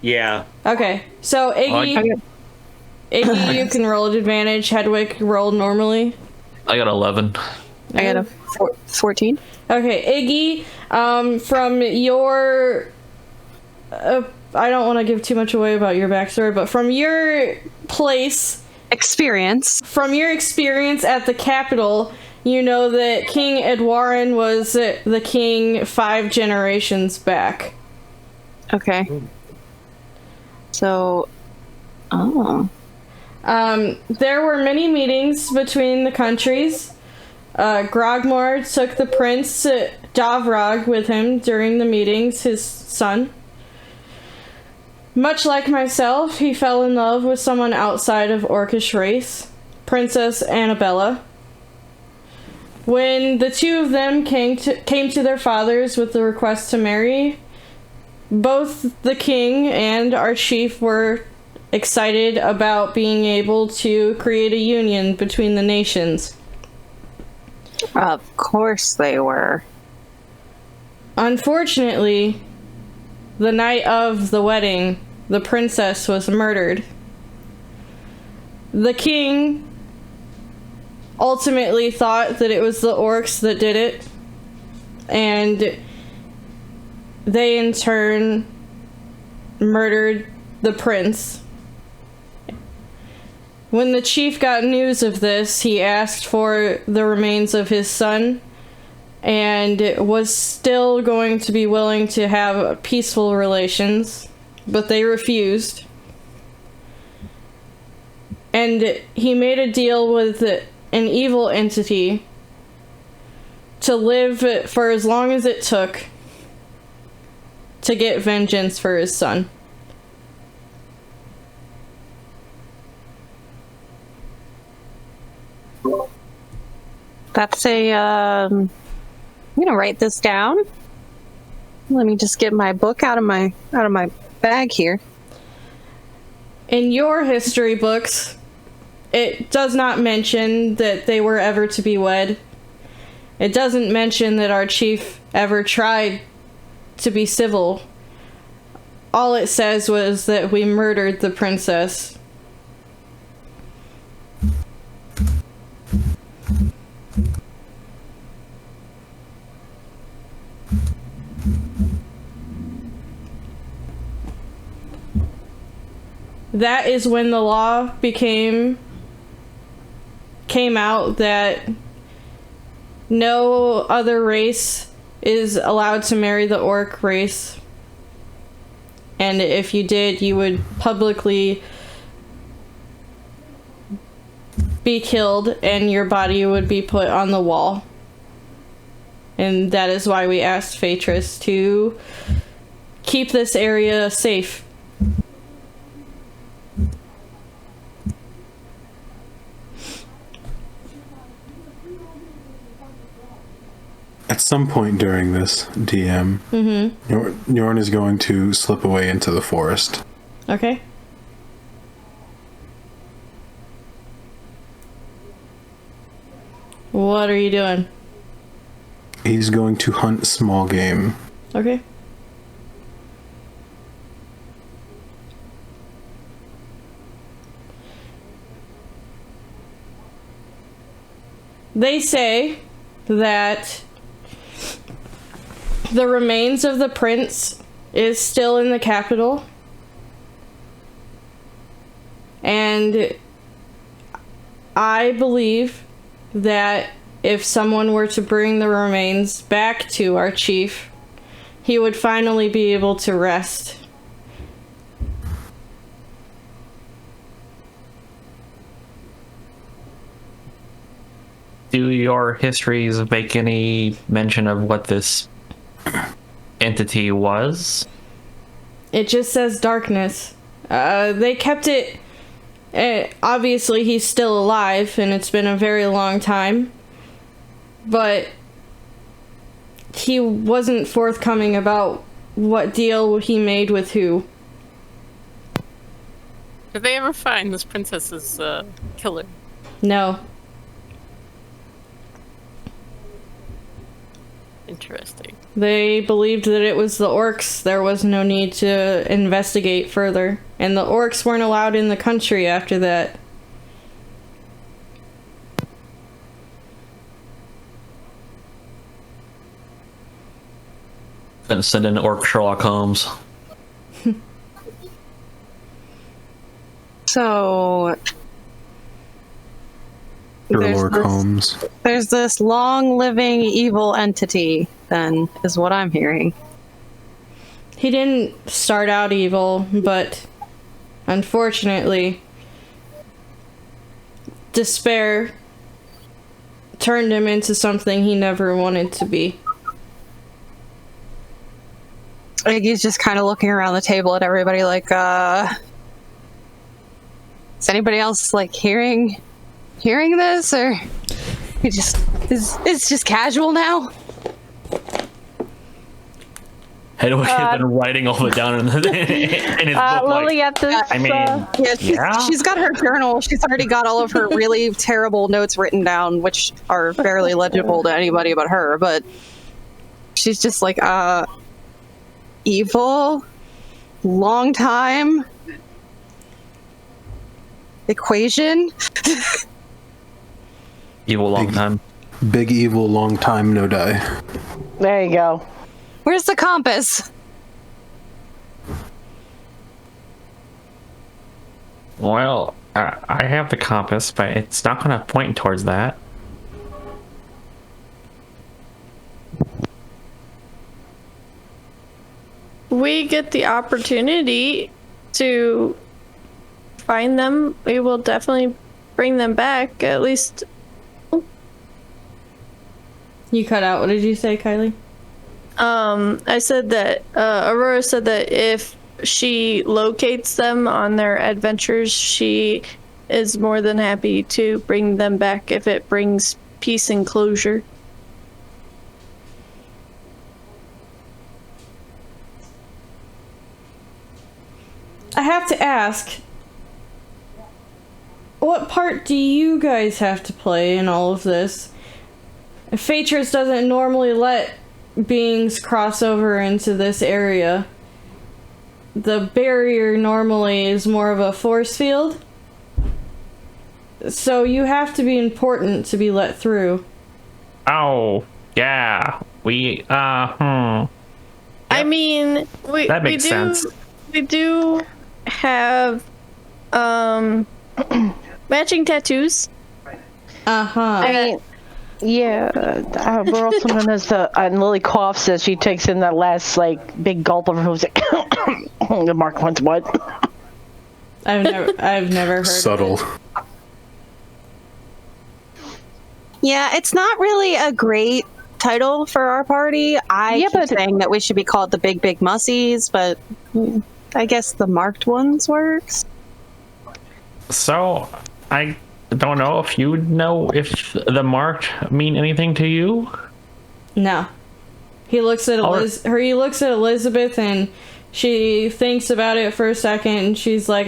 Yeah. Okay, so Iggy, you can roll at advantage. Hedwig rolled normally. I got 11. I got a 14. Okay, Iggy, from your... I don't want to give too much away about your backstory, but from your place... Experience. From your experience at the capital, you know that King Edwarin was the king 5 generations back. Okay. So... Oh. There were many meetings between the countries. Grogmor took the prince Davrog with him during the meetings, his son. Much like myself, he fell in love with someone outside of Orcish race, Princess Annabella. When the two of them came to their fathers with the request to marry, both the king and our chief were excited about being able to create a union between the nations. Of course they were. Unfortunately, the night of the wedding, the princess was murdered. The king ultimately thought that it was the orcs that did it, and they in turn murdered the prince. When the chief got news of this, he asked for the remains of his son and was still going to be willing to have peaceful relations, but they refused. And he made a deal with an evil entity to live for as long as it took to get vengeance for his son. That's I'm gonna write this down. Let me just get my book out of my bag here. In your history books, it does not mention that they were ever to be wed. It doesn't mention that our chief ever tried to be civil. All it says was that we murdered the princess. That is when the law came out that no other race is allowed to marry the orc race. And if you did, you would publicly be killed and your body would be put on the wall. And that is why we asked Phaetris to keep this area safe. At some point during this, DM, Yorn is going to slip away into the forest. Okay. What are you doing? He's going to hunt small game. Okay. They say that the remains of the prince is still in the capital. And I believe that if someone were to bring the remains back to our chief, he would finally be able to rest. Do your histories make any mention of what this entity was? It just says darkness. They kept it... obviously, he's still alive, and it's been a very long time. But he wasn't forthcoming about what deal he made with who. Did they ever find this princess's killer? No. Interesting. They believed that it was the orcs. There was no need to investigate further. And the orcs weren't allowed in the country after that. And send in Orc Sherlock Holmes. So Sherlock Holmes. there's this long-living evil entity, then, is what I'm hearing. He didn't start out evil, but unfortunately, despair turned him into something he never wanted to be. Iggy's just kind of looking around the table at everybody like, is anybody else, like, hearing this, or it's just casual now? Hedwig has been writing all it down in his book. Lily, at this. I mean, She's got her journal. She's already got all of her really terrible notes written down, which are barely legible to anybody but her, but she's just like, evil, long time, equation. evil long time. Big evil, long time, no die. There you go. Where's the compass? Well, I have the compass, but it's not going to point towards that. We get the opportunity to find them. We will definitely bring them back. At least. You cut out. What did you say, Kylie? I said that Aurora said that if she locates them on their adventures, she is more than happy to bring them back if it brings peace and closure. I have to ask, what part do you guys have to play in all of this? Phaetrus doesn't normally let beings cross over into this area. The barrier normally is more of a force field. So you have to be important to be let through. Oh, yeah. We, I mean, That makes sense. We do have, matching tattoos. Uh-huh. I mean, yeah, we're also known as the, and Lily coughs as she takes in that last, like, big gulp of her who's like, the Mark wants what? I've never heard Subtle. of it. Yeah, it's not really a great title for our party. I keep saying that we should be called the Big Big Mussies, but I guess the marked ones works. So, I don't know if you know if the marked mean anything to you. No. He looks at he looks at Elizabeth and she thinks about it for a second and she's like,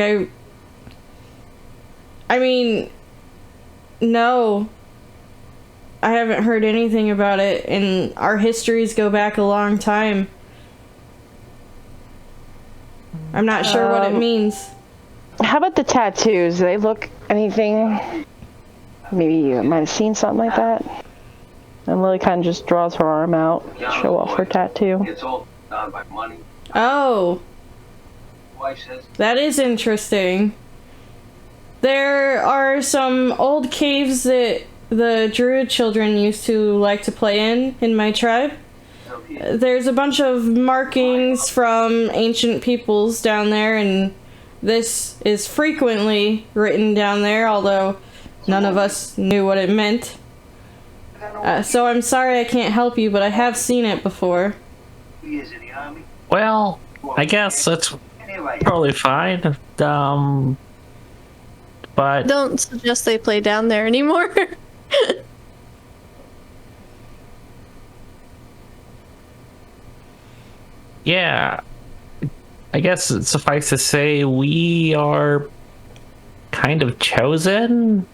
I mean, no. I haven't heard anything about it, and our histories go back a long time. I'm not sure what it means. How about the tattoos? Do they look anything? Maybe you might have seen something like that. And Lily kind of just draws her arm out, show off her tattoo. It's all done by money. Oh. Wife says That is interesting. There are some old caves that the druid children used to like to play in my tribe. There's a bunch of markings from ancient peoples down there, and this is frequently written down there, although none of us knew what it meant. So I'm sorry I can't help you, but I have seen it before. he is in the army. Well, I guess it's Anyway, probably fine. But Don't suggest they play down there anymore. yeah, I guess it suffice to say we are kind of chosen.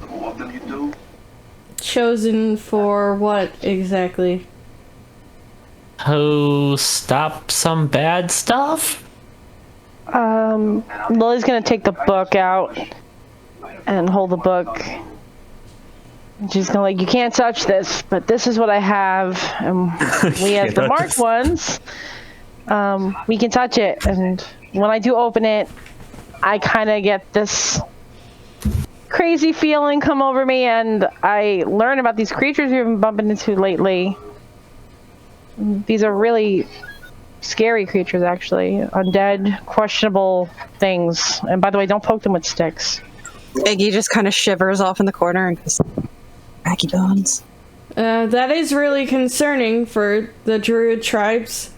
what will you do? Chosen for what exactly? To stop some bad stuff? Lily's gonna take the book out and hold the book. She's gonna like, you can't touch this, but this is what I have. And we have the marked ones. We can touch it, and when I do open it, I kind of get this crazy feeling come over me, and I learn about these creatures we've been bumping into lately. These are really scary creatures, actually. Undead, questionable things. And by the way, don't poke them with sticks. Iggy just kind of shivers off in the corner and goes, "Cracky bones." That is really concerning for the druid tribes.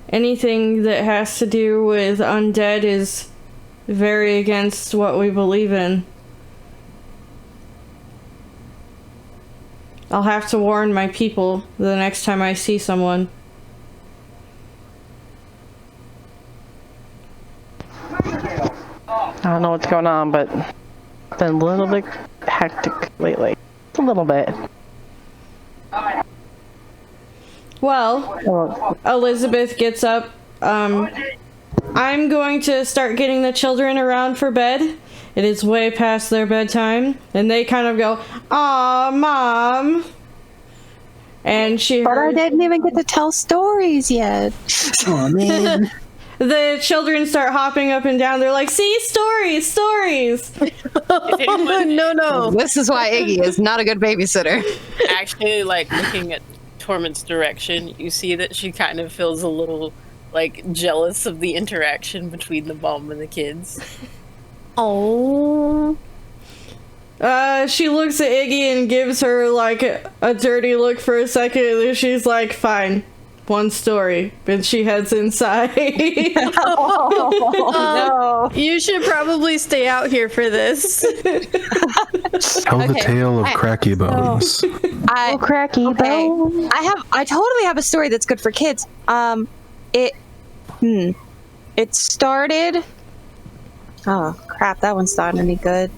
Anything that has to do with undead is very against what we believe in. I'll have to warn my people the next time I see someone. I don't know what's going on, but it's been a little bit hectic lately. A little bit. Well, Elizabeth gets up. I'm going to start getting the children around for bed. It is way past their bedtime. And they kind of go, "Aw, Mom." And she But I didn't even get to tell stories yet. Oh man. The children start hopping up and down. They're like, "See, stories, stories." No. This is why Iggy is not a good babysitter. Actually, like, looking at Torment's direction, you see that she kind of feels a little, like, jealous of the interaction between the mom and the kids. Oh. She looks at Iggy and gives her like a dirty look for a second, and then she's like, "Fine, one story." And she heads inside. No. You should probably stay out here for this. Tell the Okay. tale of Cracky Bones. Cracky bones. I totally have a story that's good for kids. It started. Oh crap! That one's not any good.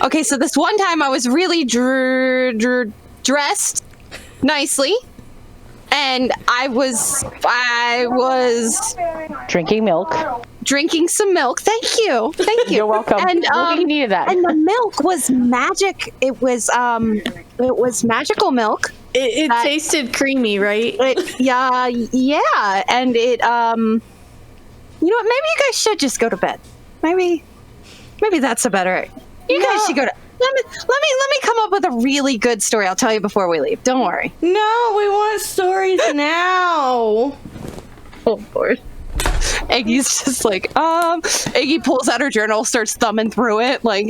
Okay, so this one time I was really dressed nicely, and I was Drinking milk. drinking some milk. Thank you. You're welcome. And You needed that. and the milk was magic. It was magical milk. It tasted creamy, right? Yeah, and it you know what? Maybe you guys should just go to bed. Maybe that's a better. You guys should go to. Let me come up with a really good story. I'll tell you before we leave. Don't worry. No, we want stories now. Oh Lord. Iggy's just like, Iggy pulls out her journal, starts thumbing through it, like,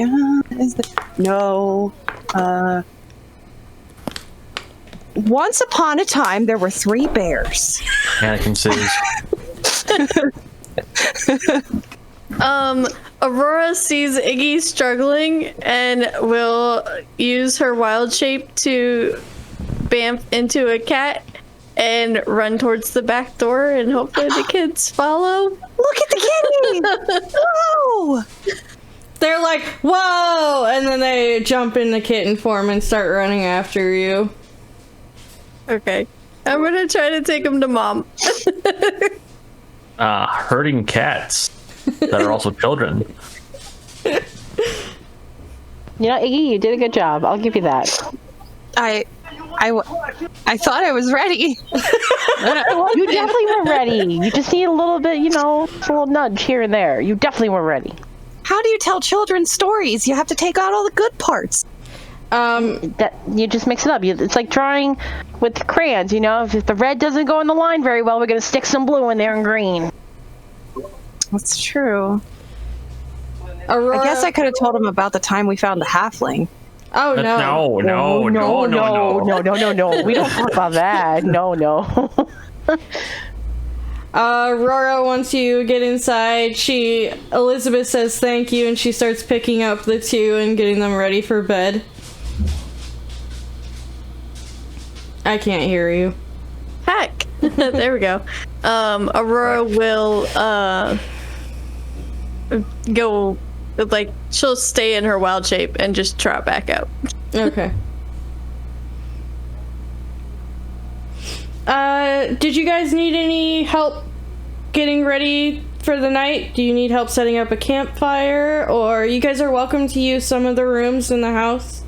once upon a time, there were 3 bears. Yeah, I can see. Aurora sees Iggy struggling and will use her wild shape to bamf into a cat and run towards the back door, and hopefully the kids follow. Look at the kitty! Whoa! They're like, "Whoa!" And then they jump into kitten form and start running after you. Okay. I'm gonna try to take him to Mom. Herding cats that are also children. You know, Iggy, you did a good job. I'll give you that. I thought I was ready. You definitely were ready. You just need a little bit, a little nudge here and there. You definitely were ready. How do you tell children stories? You have to take out all the good parts. That you just mix it up. It's like drawing with crayons. If the red doesn't go in the line very well, we're gonna stick some blue in there and green. That's true. Aurora, I guess I could have told him about the time we found the halfling. Oh no. No. No. We don't talk about that. No. Aurora, once you get inside, Elizabeth says thank you, and she starts picking up the 2 and getting them ready for bed. I can't hear you. Heck. There we go. Aurora will go, like, she'll stay in her wild shape and just trot back out. Okay. Did you guys need any help getting ready for the night? Do you need help setting up a campfire? Or you guys are welcome to use some of the rooms in the house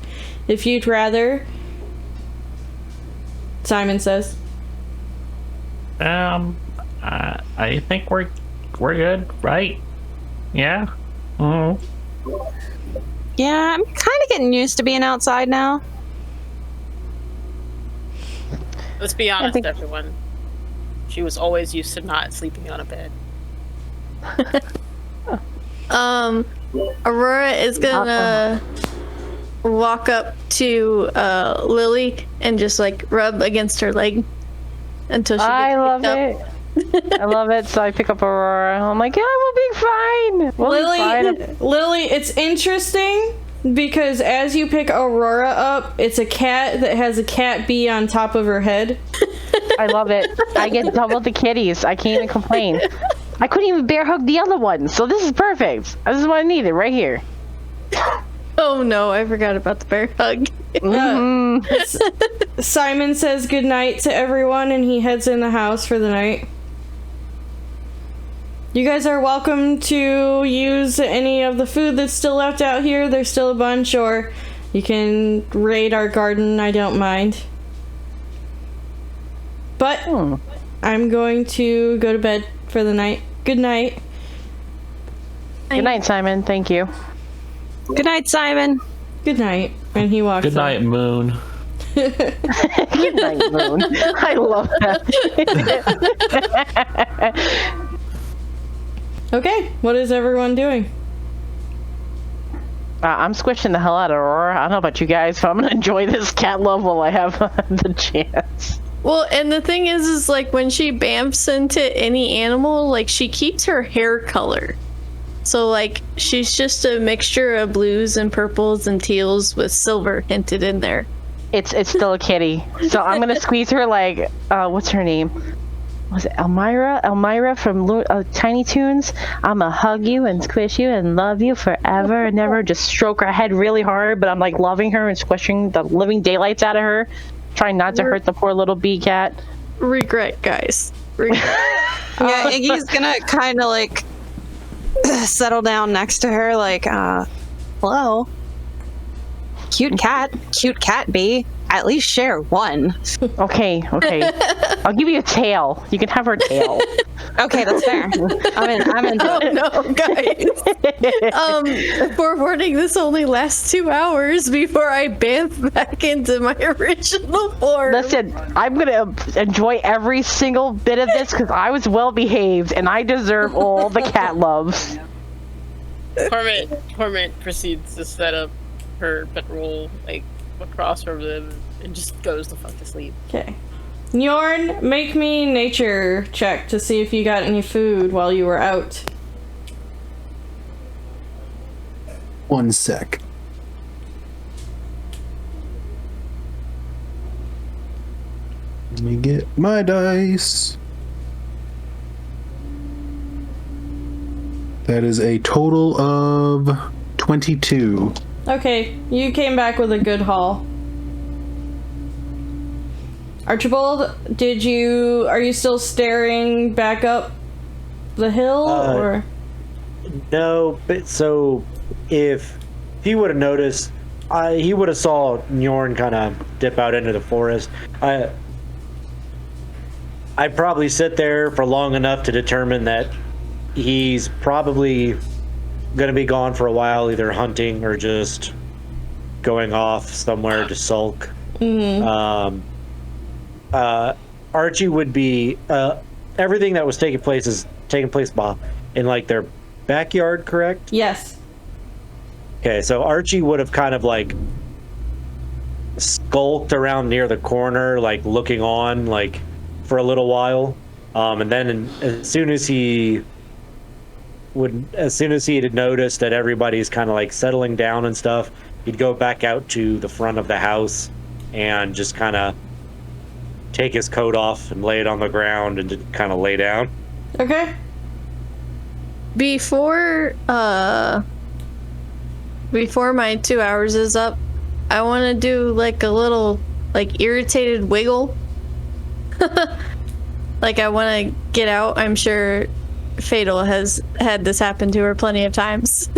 if you'd rather. Simon says. I think we're good, right? Yeah. Yeah, I'm kind of getting used to being outside now. Let's be honest, everyone. She was always used to not sleeping on a bed. Aurora is gonna walk up to Lily and just like rub against her leg until she gets I love picked it. up. I love it. So I pick up Aurora. I'm like, yeah, we'll be fine. We'll be fine. Lily, it's interesting because as you pick Aurora up, it's a cat that has a cat bee on top of her head. I love it. I get double the kitties. I can't even complain. I couldn't even bear hug the other one, so this is perfect. This is what I needed right here. Oh no, I forgot about the bear hug. Simon says goodnight to everyone and he heads in the house for the night. You guys are welcome to use any of the food that's still left out here. There's still a bunch, or you can raid our garden. I don't mind. But I'm going to go to bed for the night. Good night. Good night, Simon. Thank you. Good night, Simon. Good night. And he walks Good night, Moon. Good night, Moon. I love that. Okay, what is everyone doing? I'm squishing the hell out of Aurora. I don't know about you guys, but I'm gonna enjoy this cat love while I have the chance. Well, and the thing is like when she bamfs into any animal, like she keeps her hair color. So like she's just a mixture of blues and purples and teals with silver hinted in there. It's still a kitty. So I'm gonna squeeze her like what's her name? Was it Elmira? Elmira from Tiny Toons. I'ma hug you and squish you and love you forever and never. Just stroke her head really hard, but I'm like loving her and squishing the living daylights out of her, trying not to hurt the poor little bee cat. Regret, guys. Regret. Yeah, Iggy's gonna kind of like settle down next to her, like, hello. Cute cat bee. At least share one. Okay. I'll give you a tail. You can have her tail. Okay, that's fair. I'm in. Oh no, guys. Forewarning, this only lasts 2 hours before I bamf back into my original form. Listen, I'm gonna enjoy every single bit of this because I was well behaved and I deserve all the cat loves. Torment proceeds to set up her bedroll like across her rib and just goes the fuck to sleep. Okay. Njorn, make me nature check to see if you got any food while you were out. 1 sec. Let me get my dice. That is a total of 22. Okay, you came back with a good haul. Archibald, are you still staring back up the hill, or? No, but so if he would have noticed, he would have saw Njorn kind of dip out into the forest. I'd probably sit there for long enough to determine that he's probably going to be gone for a while, either hunting or just going off somewhere to sulk. Mm-hmm. Archie would be everything that was taking place in like their backyard, correct? Yes. Okay, so Archie would have kind of like skulked around near the corner, like looking on, like for a little while, and then as soon as he had noticed that everybody's kind of like settling down and stuff, he'd go back out to the front of the house and just kind of take his coat off and lay it on the ground and just kind of lay down. Okay. Before my 2 hours is up, I want to do like a little like irritated wiggle. Like I want to get out. I'm sure Fatal has had this happen to her plenty of times.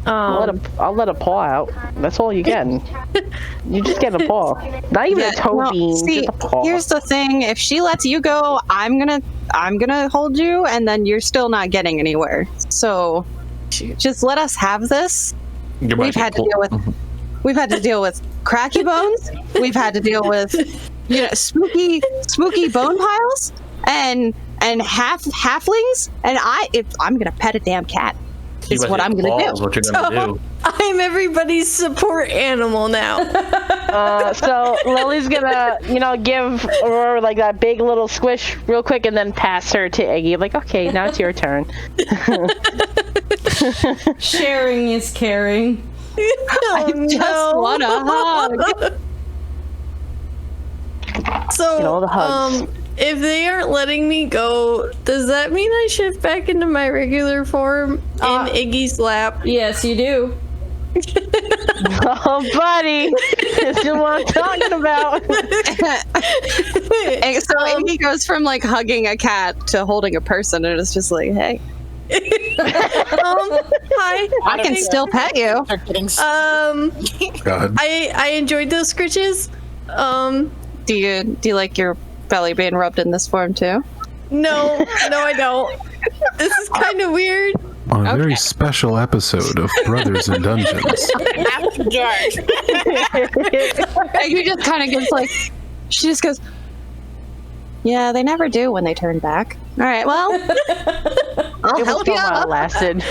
I'll let a paw out. That's all you get. You just get a paw. Not even a toe bean, see, just a paw. here's the thing: if she lets you go, I'm gonna hold you, and then you're still not getting anywhere. So, just let us have this. We've had to deal with cracky bones. We've had to deal with spooky bone piles and halflings. And I'm gonna pet a damn cat. Is what I'm gonna do. What you're gonna do. I'm everybody's support animal now. So Lily's gonna, give Aurora like that big little squish real quick and then pass her to Iggy. Like, okay, now it's your turn. Sharing is caring. I just want a hug. So, the hugs. if they aren't letting me go, does that mean I shift back into my regular form in Iggy's lap? Yes, you do. Oh, buddy, this is what I'm talking about. And so Iggy goes from like hugging a cat to holding a person, and it's just like, hey, hi. I can still pet you. God. I enjoyed those scritches. Do you like your belly being rubbed in this form too? No, I don't. This is kind of weird. On a very special episode of Brothers in Dungeons. After dark. Iggy just kind of gets like, she just goes, yeah, they never do when they turn back. All right, well, I'll help you out. Lasted.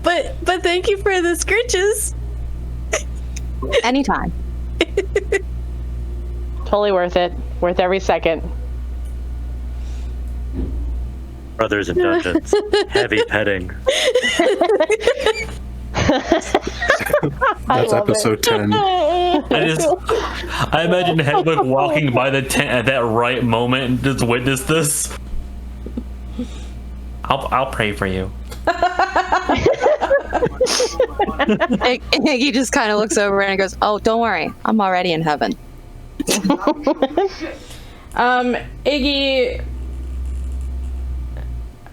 But thank you for the scritches. Anytime. Totally worth it. Worth every second. Brothers in Dungeons. Heavy petting. That's episode 10. I imagine Hedwig walking by the tent at that right moment and just witness this. I'll pray for you. Iggy just kind of looks over and goes, oh, don't worry, I'm already in heaven. Iggy,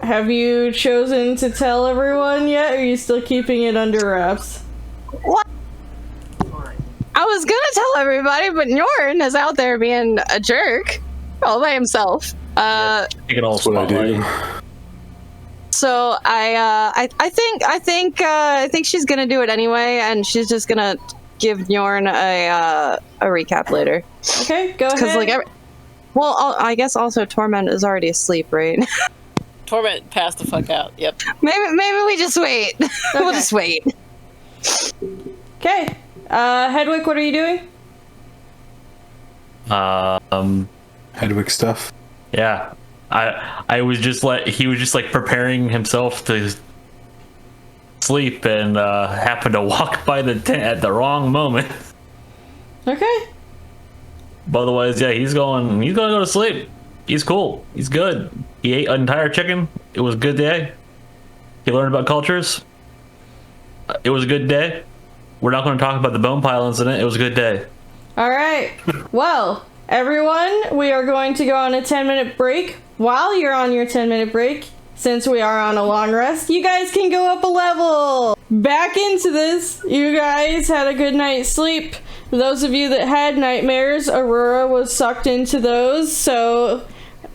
have you chosen to tell everyone yet, or are you still keeping it under wraps? What? I was gonna tell everybody, but Nyorn is out there being a jerk all by himself. Take it all That's what I do. So I think she's gonna do it anyway, and she's just gonna give Nyorn a recap later. Okay, go ahead. I guess also Torment is already asleep, right? Torment passed the fuck out. Yep. Maybe we just wait. We'll just wait. Okay. Hedwig, what are you doing? Hedwig stuff. Yeah. I was just he was just like preparing himself to sleep and happened to walk by the tent at the wrong moment. Okay. But otherwise, yeah, he's gonna go to sleep. He's cool. He's good. He ate an entire chicken. It was a good day. He learned about cultures. It was a good day. We're not going to talk about the bone pile incident. It was a good day. All right. Well, everyone, we are going to go on a 10-minute break. While you're on your 10-minute break, since we are on a long rest, you guys can go up a level. Back into this. You guys had a good night's sleep. For those of you that had nightmares, Aurora was sucked into those, so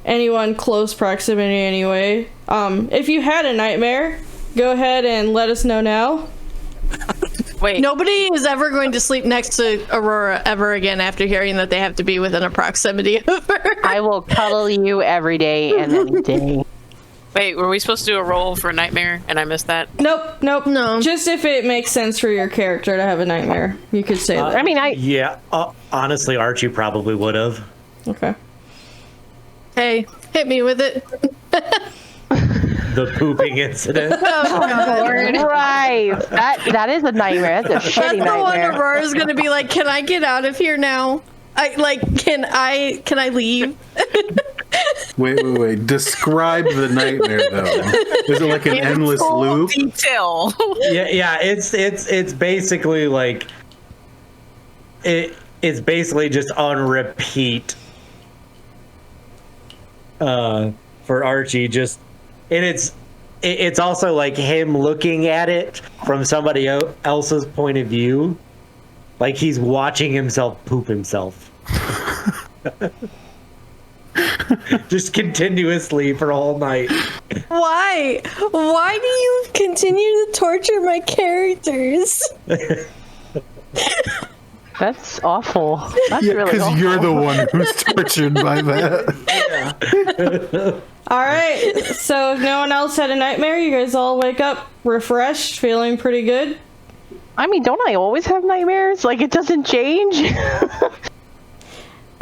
anyone close proximity anyway. If you had a nightmare, go ahead and let us know now. Wait. Nobody is ever going to sleep next to Aurora ever again after hearing that they have to be within a proximity of her. I will cuddle you every day and any day. Wait, were we supposed to do a roll for nightmare and I missed that? Nope. No. Just if it makes sense for your character to have a nightmare, you could say that. I mean, Yeah, honestly, Archie probably would have. Okay. Hey, hit me with it. The pooping incident. right. That is a nightmare. That's a shitty That's the one nightmare. Aurora's gonna be like, can I get out of here now? Can I leave? Wait. Describe the nightmare, though. Is it like an endless loop? Detail. Yeah. It's basically like is basically just on repeat for Archie. Just and it's also like him looking at it from somebody else's point of view, like he's watching himself poop himself. Just continuously for all night. Why? Why do you continue to torture my characters? That's awful. That's Yeah, really because awful. you're the one who's tortured by that. All right. So if no one else had a nightmare, you guys all wake up refreshed, feeling pretty good. I mean, don't I always have nightmares? Like, it doesn't change?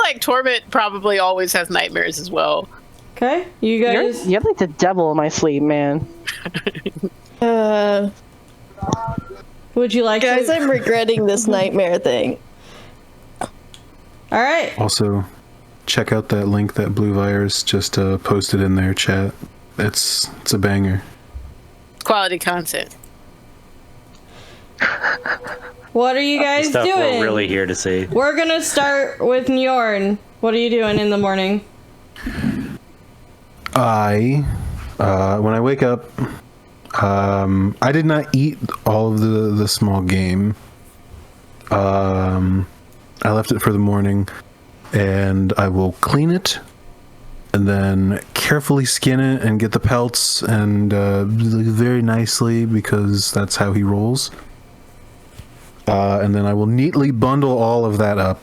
Like Torment probably always has nightmares as well. Okay. You guys. You're like the devil in my sleep, man. Would you like Guys, to? I'm regretting this nightmare thing. All right. Also, check out that link that Blue Virus just posted in their chat. It's a banger. Quality content. What are you guys Stuff doing? we're really here to see. We're gonna start with Njorn. What are you doing in the morning? When I wake up, I did not eat all of the small game. I left it for the morning, and I will clean it, and then carefully skin it and get the pelts and very nicely, because that's how he rolls. And then I will neatly bundle all of that up,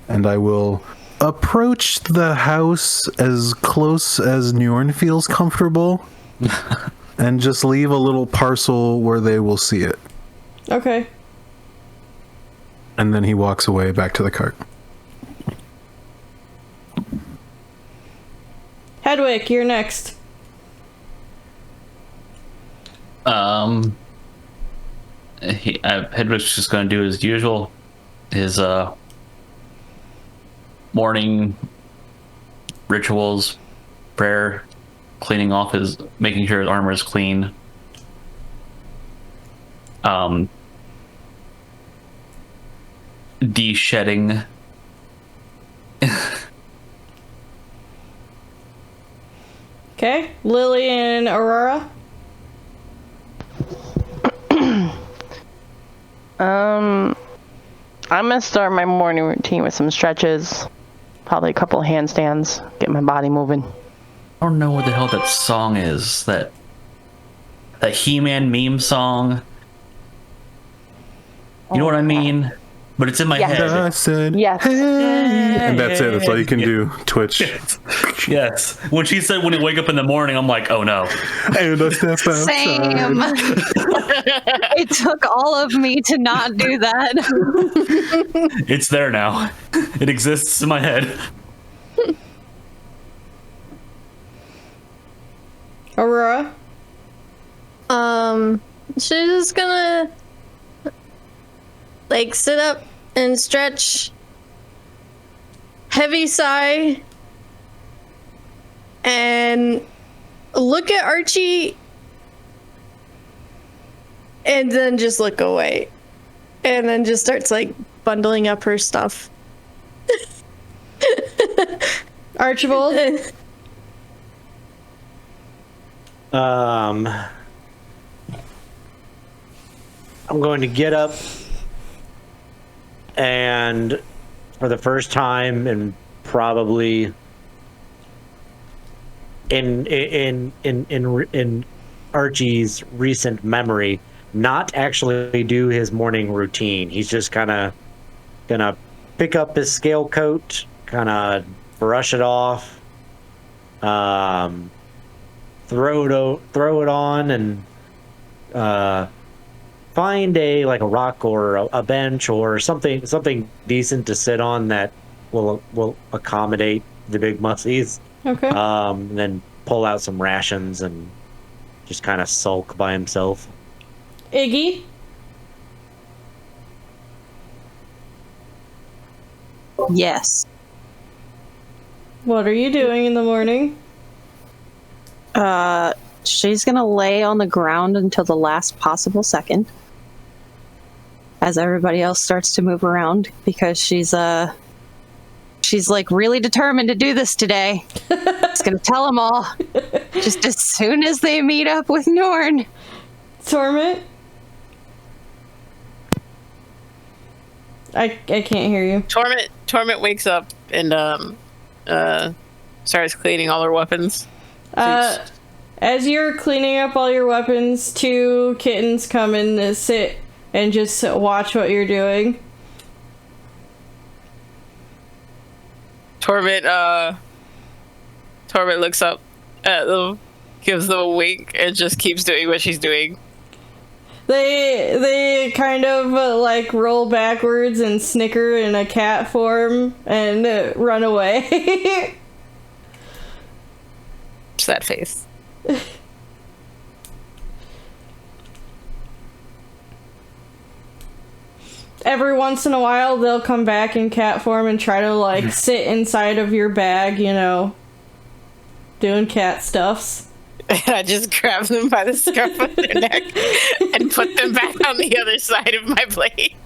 and I will approach the house as close as Njorn feels comfortable, and just leave a little parcel where they will see it. Okay. And then he walks away back to the cart. Hedwig, you're next. Hedwig's just going to do his usual, his morning rituals, prayer, cleaning off making sure his armor is clean. De-shedding. Okay. Lily and Aurora. I'm gonna start my morning routine with some stretches, probably a couple of handstands, get my body moving. I don't know what the hell that song is. That He-Man meme song. You know what I mean? But it's in my Yes. head. I said, Yes. hey, and that's it. That's all you can do. Twitch. Yes. When she said when you wake up in the morning, I'm like, oh no. And I step outside. Same. It took all of me to not do that. It's there now. It exists in my head. Aurora. She's just gonna like sit up and stretch, heavy sigh, and look at Archie, and then just look away, and then just starts like bundling up her stuff. Archibald. I'm going to get up and for the first time in probably in Archie's recent memory, not actually do his morning routine. He's just kind of gonna pick up his scale coat, kind of brush it off, throw it on, and find a rock or a bench or something decent to sit on that will accommodate the big mussies. Okay. And then pull out some rations and just kind of sulk by himself. Iggy. Yes. What are you doing in the morning? She's gonna lay on the ground until the last possible second. as everybody else starts to move around because she's like really determined to do this today. She's gonna tell them all just as soon as they meet up with Norn. Torment? I can't hear you. Torment wakes up and starts cleaning all her weapons. As you're cleaning up all your weapons, 2 kittens come in to sit and just watch what you're doing. Torment looks up at them, gives them a wink, and just keeps doing what she's doing. They kind of like roll backwards and snicker in a cat form and run away. Just that face. Every once in a while, they'll come back in cat form and try to like sit inside of your bag, you know, doing cat stuffs. I just grab them by the scruff of their neck and put them back on the other side of my blade.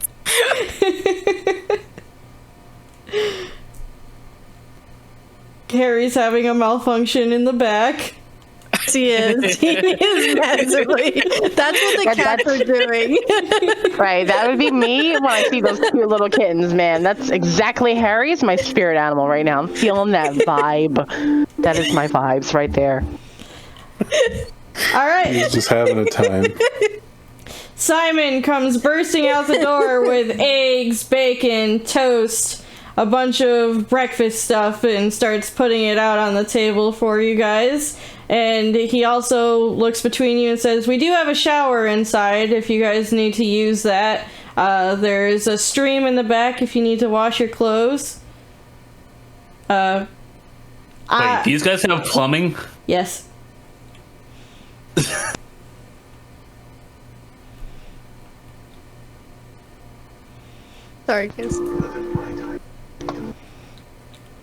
Harry's having a malfunction in the back. He is. He is massively. That's what the cats are doing. Right, that would be me when I see those cute little kittens, man. That's exactly Harry's my spirit animal right now. I'm feeling that vibe. That is my vibes right there. All right. He's just having a time. Simon comes bursting out the door with eggs, bacon, toast, a bunch of breakfast stuff, and starts putting it out on the table for you guys. And he also looks between you and says, we do have a shower inside if you guys need to use that. There's a stream in the back if you need to wash your clothes. Wait, these guys have plumbing? Yes. Sorry, guys.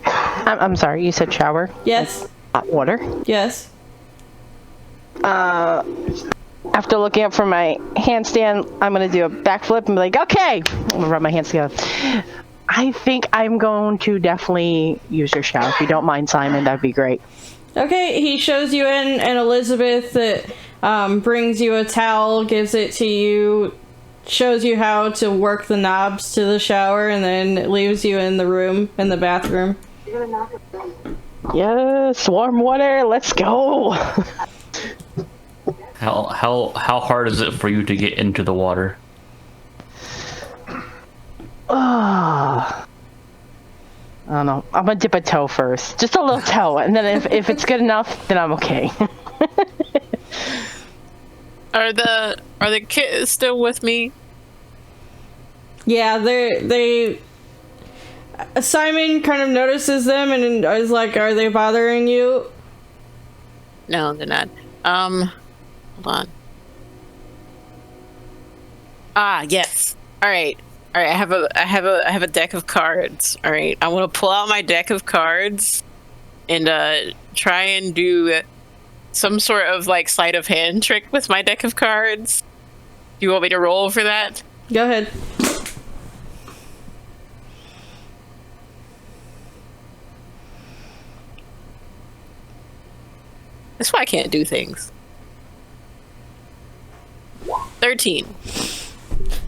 I'm sorry, you said shower? Yes. Hot water? Yes. After looking up for my handstand, I'm going to do a backflip and be like, okay! I'm going to rub my hands together. I think I'm going to definitely use your shower. If you don't mind, Simon, that'd be great. Okay, he shows you in, and Elizabeth brings you a towel, gives it to you, shows you how to work the knobs to the shower, and then leaves you in the room, in the bathroom. Yes, warm water, let's go! How hard is it for you to get into the water? I don't know. I'm gonna dip a toe first. Just a little toe, and then if it's good enough, then I'm okay. Are the kids still with me? Yeah, they Simon kind of notices them and is like, are they bothering you? No, they're not. Hold on. Ah, yes. All right. I have a deck of cards. All right. I want to pull out my deck of cards and try and do some sort of like sleight of hand trick with my deck of cards. Do you want me to roll for that? Go ahead. That's why I can't do things. 13.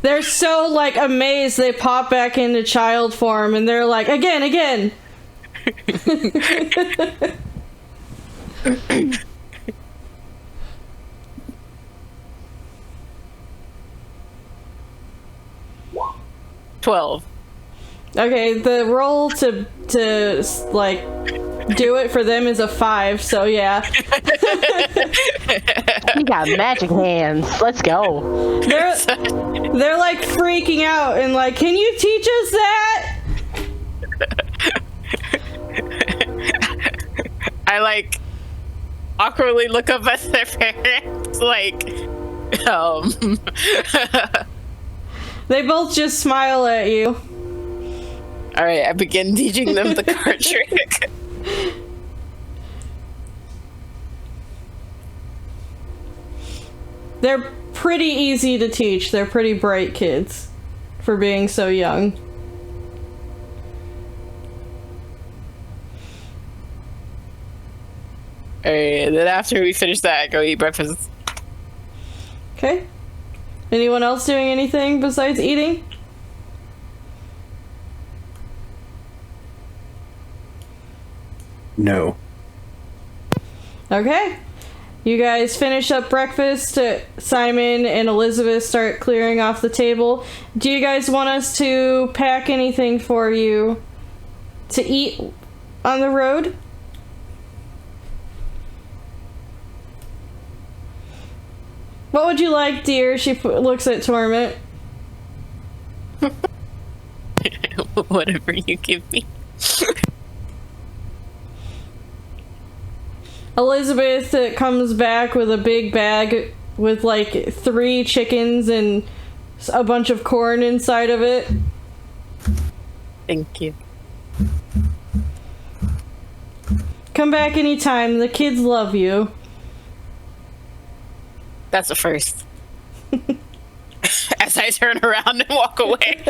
They're so like amazed they pop back into child form and they're like, again. 12. Okay, the roll to like do it for them is a 5, so yeah. You got magic hands. Let's go. They're like freaking out and like, can you teach us that? I like awkwardly look up at their parents like They both just smile at you. Alright, I begin teaching them the card trick. They're pretty easy to teach. They're pretty bright kids. for being so young. Alright, then after we finish that, go eat breakfast. Okay. Anyone else doing anything besides eating? No. Okay. You guys finish up breakfast. Simon and Elizabeth start clearing off the table. Do you guys want us to pack anything for you to eat on the road? What would you like, dear? She looks at Torment. Whatever you give me. Elizabeth comes back with a big bag with like 3 chickens and a bunch of corn inside of it. Thank you. Come back anytime. The kids love you. That's a first. As I turn around and walk away.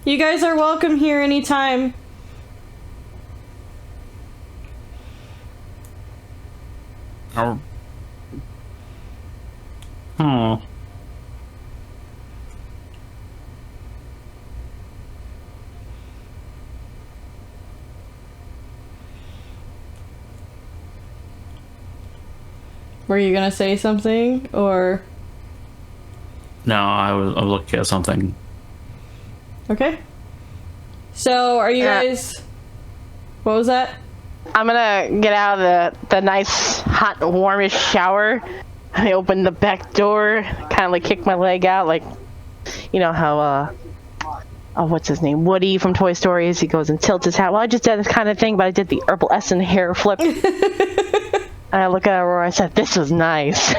You guys are welcome here anytime. Oh. Hmm. Were you gonna say something, or? No, I was looking at something. Okay. So, are you guys... What was that? I'm gonna get out of the nice, hot, warmish shower. I open the back door, kind of like kick my leg out, like, you know how, oh, what's his name? Woody from Toy Story is. He goes and tilts his hat. Well, I just did this kind of thing, but I did the Herbal Essen hair flip. And I look at Aurora, I said, this was nice.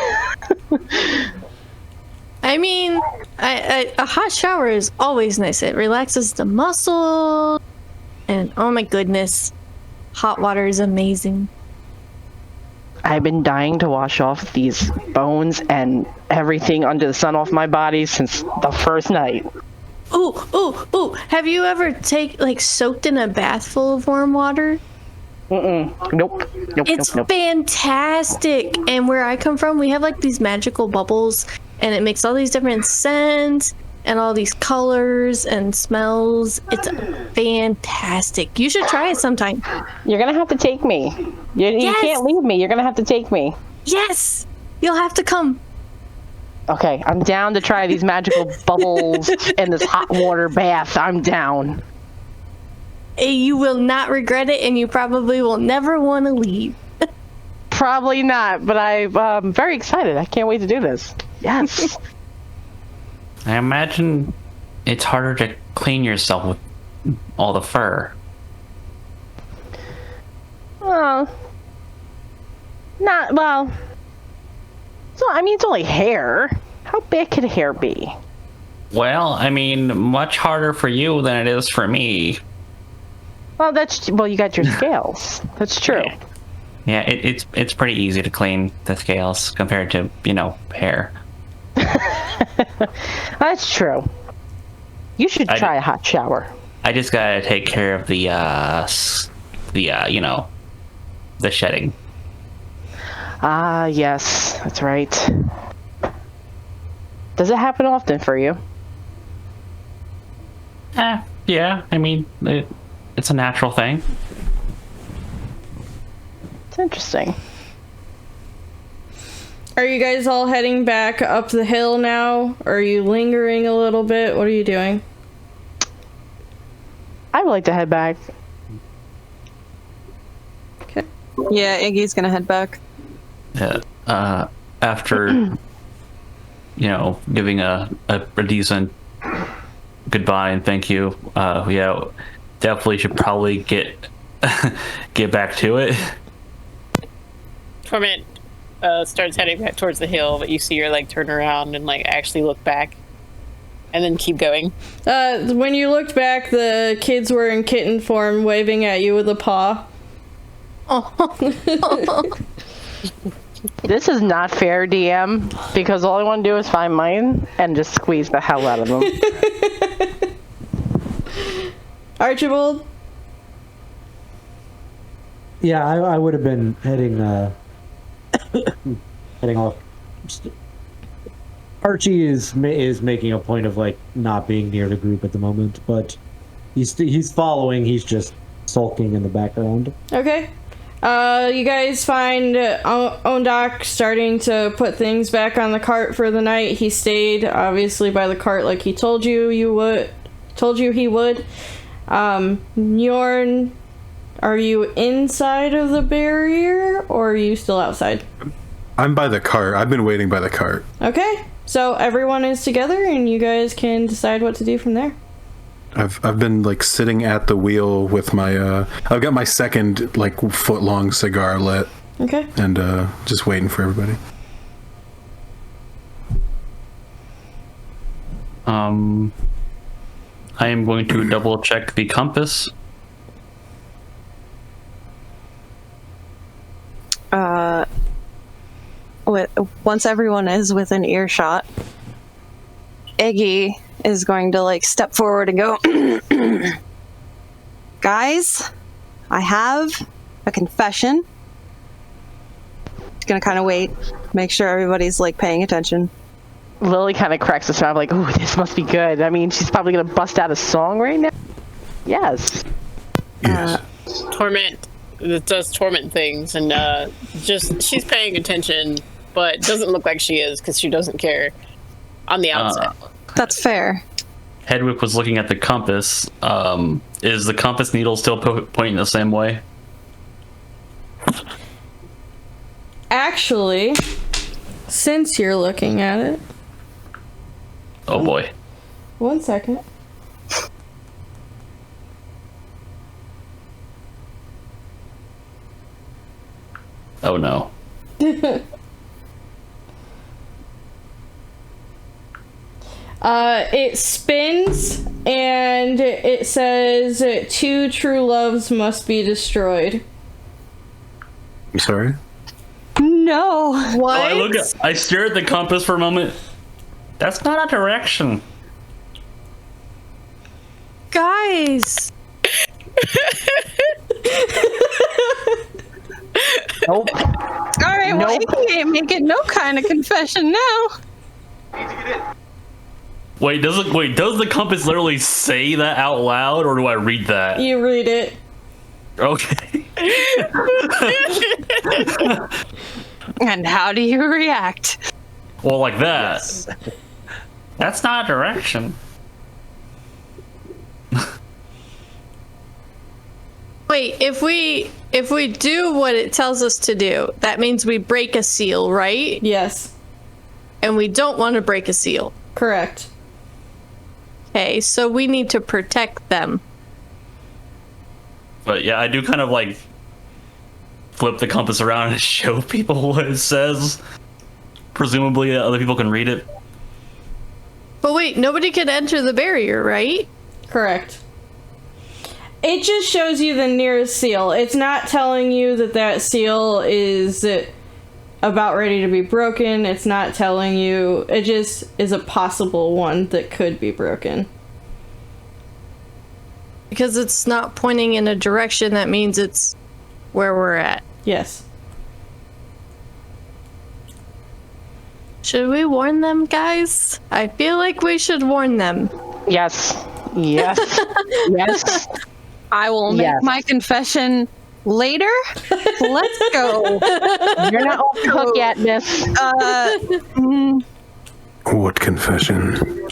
I mean, a hot shower is always nice. It relaxes the muscle, and oh my goodness, hot water is amazing. I've been dying to wash off these bones and everything under the sun off my body since the first night. Ooh! Have you ever soaked in a bath full of warm water? Nope. It's fantastic. And where I come from, we have like these magical bubbles, and it makes all these different scents and all these colors and smells. It's fantastic. You should try it sometime. You're gonna have to take me. You Yes! can't leave me. You're gonna have to take me. Yes, you'll have to come. Okay, I'm down to try these magical bubbles in this hot water bath. I'm down. You will not regret it, and you probably will never want to leave. Probably not, but I'm very excited. I can't wait to do this. Yes. I imagine it's harder to clean yourself with all the fur. Well, not well. So I mean, it's only hair. How big could hair be? Well, I mean, much harder for you than it is for me. Well, you got your scales. That's true. Yeah, it's pretty easy to clean the scales compared to, hair. That's true. You should try a hot shower. I just gotta take care of the shedding. Ah, yes, that's right. Does it happen often for you? Yeah, I mean, it's a natural thing. It's interesting. Are you guys all heading back up the hill now? Or are you lingering a little bit? What are you doing? I would like to head back. Okay. Yeah, Iggy's gonna head back. After, giving a decent goodbye and thank you, definitely should probably get back to it. Torment starts heading back towards the hill, but you see her turn around and actually look back, and then keep going. When you looked back, the kids were in kitten form, waving at you with a paw. Oh. This is not fair, DM, because all I want to do is find mine and just squeeze the hell out of them. Archibald? Yeah, I would have been heading heading off. Archie is making a point of like not being near the group at the moment, but he's following. He's just sulking in the background. Okay. You guys find Ondok starting to put things back on the cart for the night. He stayed obviously by the cart like he told you he would. Njorn, are you inside of the barrier or are you still outside? I'm by the cart. I've been waiting by the cart. Okay. So everyone is together and you guys can decide what to do from there. I've been like sitting at the wheel with my I've got my second like foot long cigar lit. Okay. And just waiting for everybody. I am going to double check the compass. Once everyone is within earshot, Iggy is going to like step forward and go, guys, I have a confession. He's gonna kind of wait, make sure everybody's like paying attention. Lily kind of cracks a smile like, ooh, this must be good. I mean, she's probably going to bust out a song right now. Yes. Yes. Torment. It does torment things, and just she's paying attention, but doesn't look like she is because she doesn't care on the outside. That's fair. Hedwig was looking at the compass. Is the compass needle still pointing the same way? Actually, since you're looking at it, Oh boy. 1 second. Oh no. It spins and it says 2 true loves must be destroyed. I'm sorry? No. What? I stare at the compass for a moment. That's not a direction. Guys. Nope. All right, well, Iggy ain't making no kind of confession now. Wait, does the compass literally say that out loud, or do I read that? You read it. Okay. And how do you react? Well, like that. Yes. That's not a direction. Wait, if we do what it tells us to do, that means we break a seal, right? Yes. And we don't want to break a seal. Correct. Okay, so we need to protect them. But yeah, I do kind of like flip the compass around and show people what it says. Presumably other people can read it. But wait, nobody can enter the barrier, right? Correct. It just shows you the nearest seal. It's not telling you that that seal is about ready to be broken. It's not telling you. It just is a possible one that could be broken. Because it's not pointing in a direction, that means it's where we're at. Yes. Should we warn them, guys? I feel like we should warn them. Yes. Yes. Yes. I will make my confession later. Let's go. You're not off the hook yet, miss. What confession?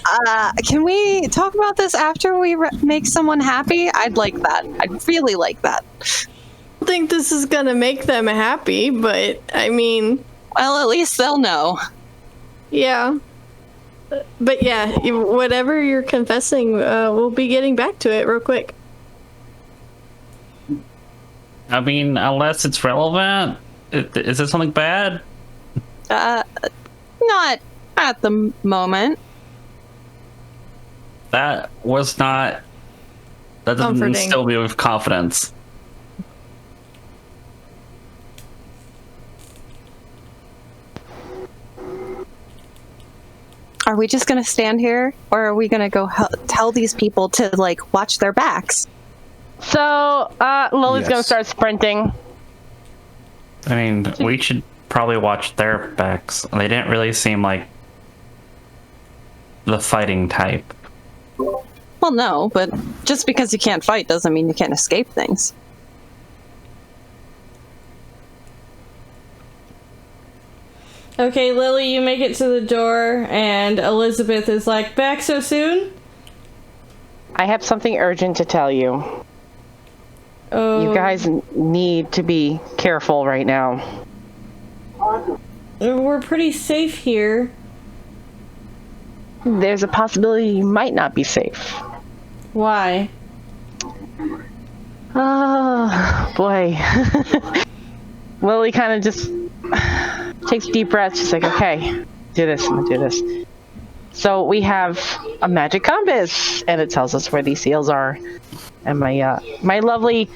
Can we talk about this after we make someone happy? I'd like that. I'd really like that. I don't think this is gonna make them happy, but I mean... Well, at least they'll know. Yeah. But yeah, whatever you're confessing, we'll be getting back to it real quick. I mean, unless it's relevant. Is it something bad? Not at the moment. That was not... That doesn't Comforting. instill me with confidence. are we just gonna stand here, or are we gonna go tell these people to like watch their backs? So, Lily's gonna Yes. start sprinting. I mean, we should probably watch their backs. They didn't really seem like the fighting type. Well, no, but just because you can't fight doesn't mean you can't escape things. Okay, Lily, you make it to the door, and Elizabeth is like, back so soon? I have something urgent to tell you. Oh. You guys need to be careful right now. We're pretty safe here. There's a possibility you might not be safe. Why? Oh, boy. Lily kind of just takes a deep breath. She's like, okay, do this, I'm gonna do this. So we have a magic compass, and it tells us where these seals are. And my lovely,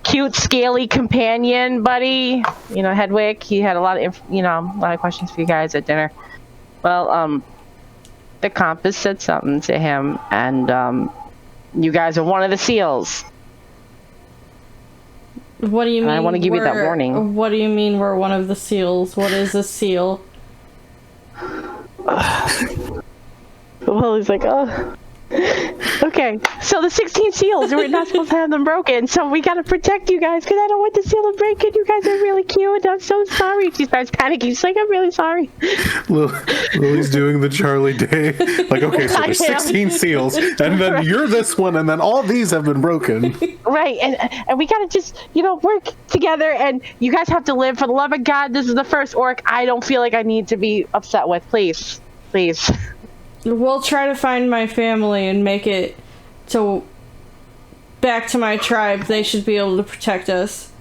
cute, scaly companion buddy, Hedwig, he had a lot of questions for you guys at dinner. Well, the compass said something to him, and you guys are one of the seals. What do you mean? I want to give you that warning. What do you mean we're one of the seals? What is a seal? Well, he's like, oh. Okay, so the 16 seals, we're not supposed to have them broken, so we gotta protect you guys, because I don't want the seal to break it. You guys are really cute. I'm so sorry. She starts panicking. She's like, I'm really sorry. Lily's doing the Charlie Day. Like, okay, so there's 16 seals, and then you're this one, and then all these have been broken. Right, and we gotta just, work together, and you guys have to live. For the love of God, this is the first orc I don't feel like I need to be upset with. Please. Please. We'll try to find my family and make it back to my tribe. They should be able to protect us.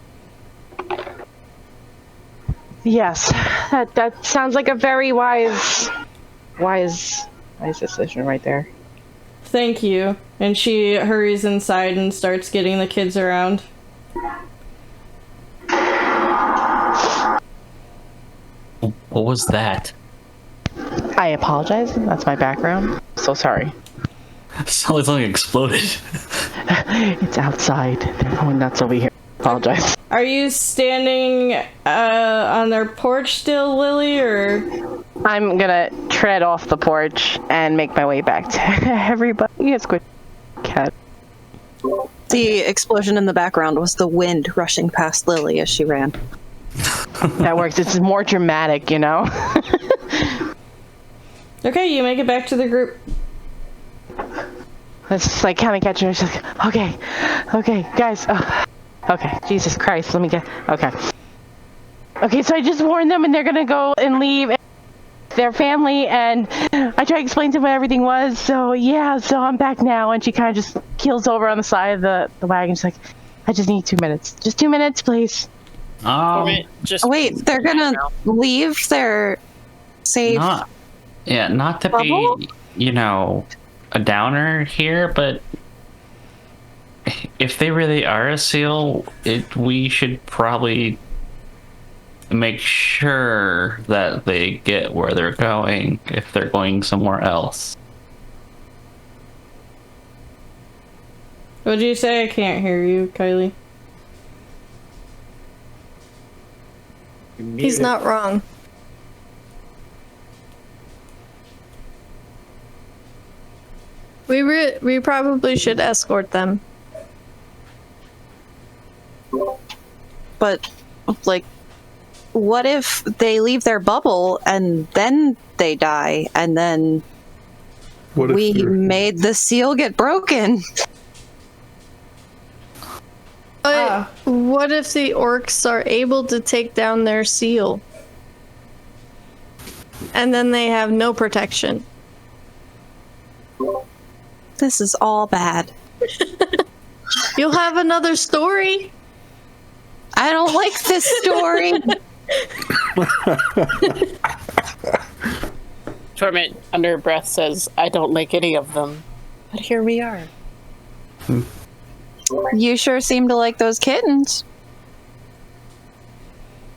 Yes, that sounds like a very wise decision right there. Thank you. And she hurries inside and starts getting the kids around. What was that? I apologize. That's my background. So sorry. Sounded like something exploded. It's outside. They're going nuts over here. Apologize. Are you standing on their porch still, Lily, or? I'm gonna tread off the porch and make my way back to everybody. Yes, quick, cat. The explosion in the background was the wind rushing past Lily as she ran. That works. It's more dramatic, Okay, you make it back to the group. It's just like kind of catching her. She's like, okay, guys. Oh, okay, Jesus Christ. Let me get. Okay, so I just warned them, and they're gonna go and leave their family, and I tried to explain to them what everything was. So yeah, so I'm back now, and she kind of just keels over on the side of the wagon. She's like, I just need 2 minutes. Just 2 minutes, please. Wait, they're gonna leave their safe. Not to bubble? be, a downer here, but if they really are a seal, we should probably make sure that they get where they're going if they're going somewhere else. What'd you say? I can't hear you, Kylie. He's not wrong. We probably should escort them. But, like, what if they leave their bubble and then they die, and then What if we they're- made the seal get broken? But what if the orcs are able to take down their seal? And then they have no protection. This is all bad. You'll have another story. I don't like this story. Torment, under her breath, says, I don't like any of them. But here we are. You sure seem to like those kittens.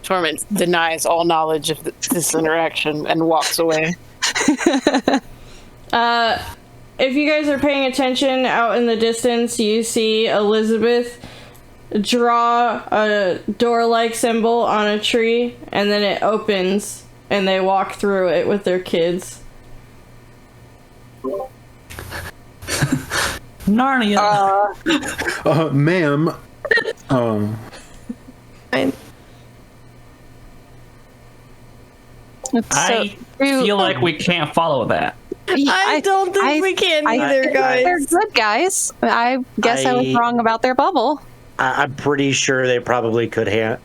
Torment denies all knowledge of this interaction and walks away. If you guys are paying attention out in the distance, you see Elizabeth draw a door-like symbol on a tree, and then it opens, and they walk through it with their kids. Narnia. Ma'am. I feel like we can't follow that. I don't think we can either, guys. They're good guys. I guess I was wrong about their bubble. I'm pretty sure they probably could have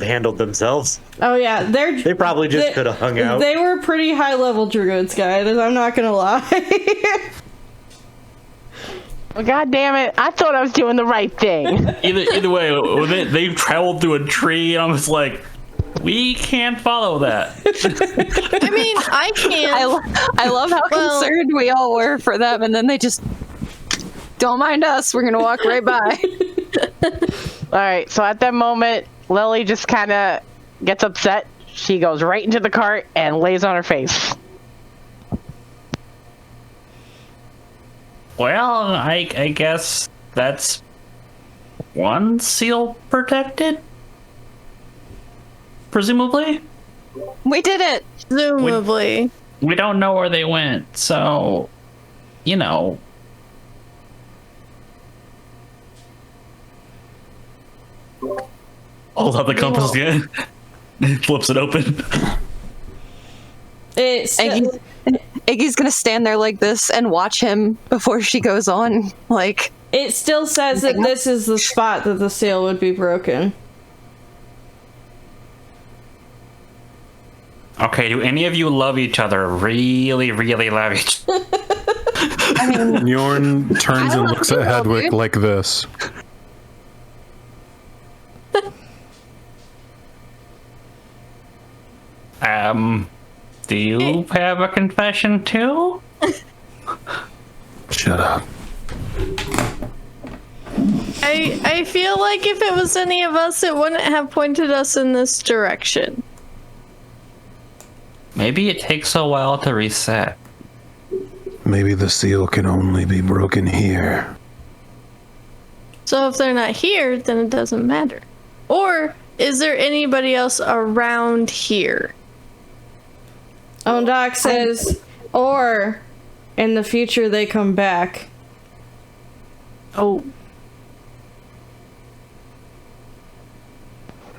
handled themselves. Oh yeah, they probably just could have hung out. They were pretty high level druids, guys. I'm not gonna lie. Well, God damn it! I thought I was doing the right thing. Either way, when they've traveled through a tree, and I'm just like, we can't follow that. I mean, I can't. I love how concerned we all were for them, and then they just don't mind us. We're gonna walk right by. All right. So at that moment, Lily just kind of gets upset. She goes right into the cart and lays on her face. Well, I guess that's one seal protected? Presumably? We did it! Presumably. We don't know where they went, so, you know. Hold up the compass again. Flips it open. Iggy's gonna stand there like this and watch him before she goes on. Like, it still says that this is the spot that the seal would be broken. Okay, do any of you love each other? Really, really love each other? Yorn turns and looks at Hedwig like this. Do you have a confession too? Shut up. I feel like if it was any of us, it wouldn't have pointed us in this direction. Maybe it takes a while to reset. Maybe the seal can only be broken here. So if they're not here, then it doesn't matter. Or is there anybody else around here? Doc says, or in the future they come back. Oh.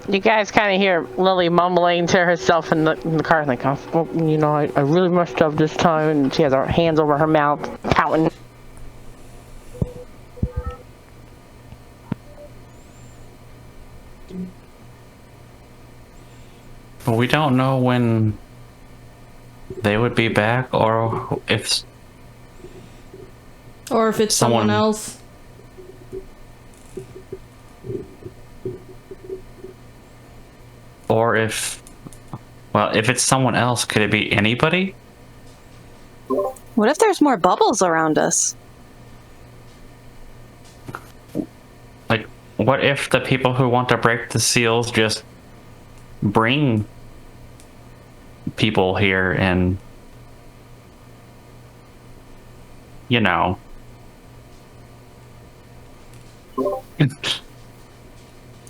You guys kind of hear Lily mumbling to herself in the car, like, oh, well, you know, I really messed up this time, and she has her hands over her mouth, pouting. But we don't know when they would be back, or if it's someone else. Or if it's someone else, could it be anybody? What if there's more bubbles around us? Like, what if the people who want to break the seals just bring people here and, you know.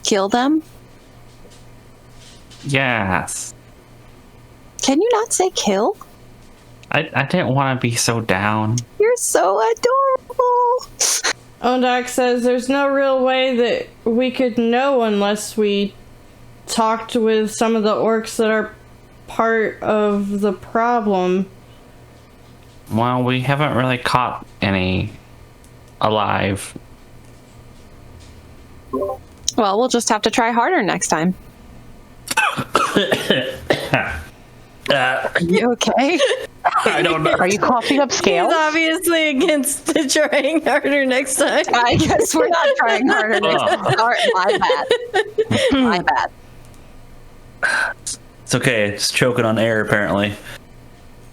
Kill them? Yes. Can you not say kill? I didn't want to be so down. You're so adorable. Doc says there's no real way that we could know unless we talked with some of the orcs that are part of the problem. Well, we haven't really caught any alive. Well, we'll just have to try harder next time. You okay? I don't know. Are you coughing up scales? He's obviously against trying harder next time. I guess we're not trying harder next time. My bad. My bad. It's okay. It's choking on air, apparently.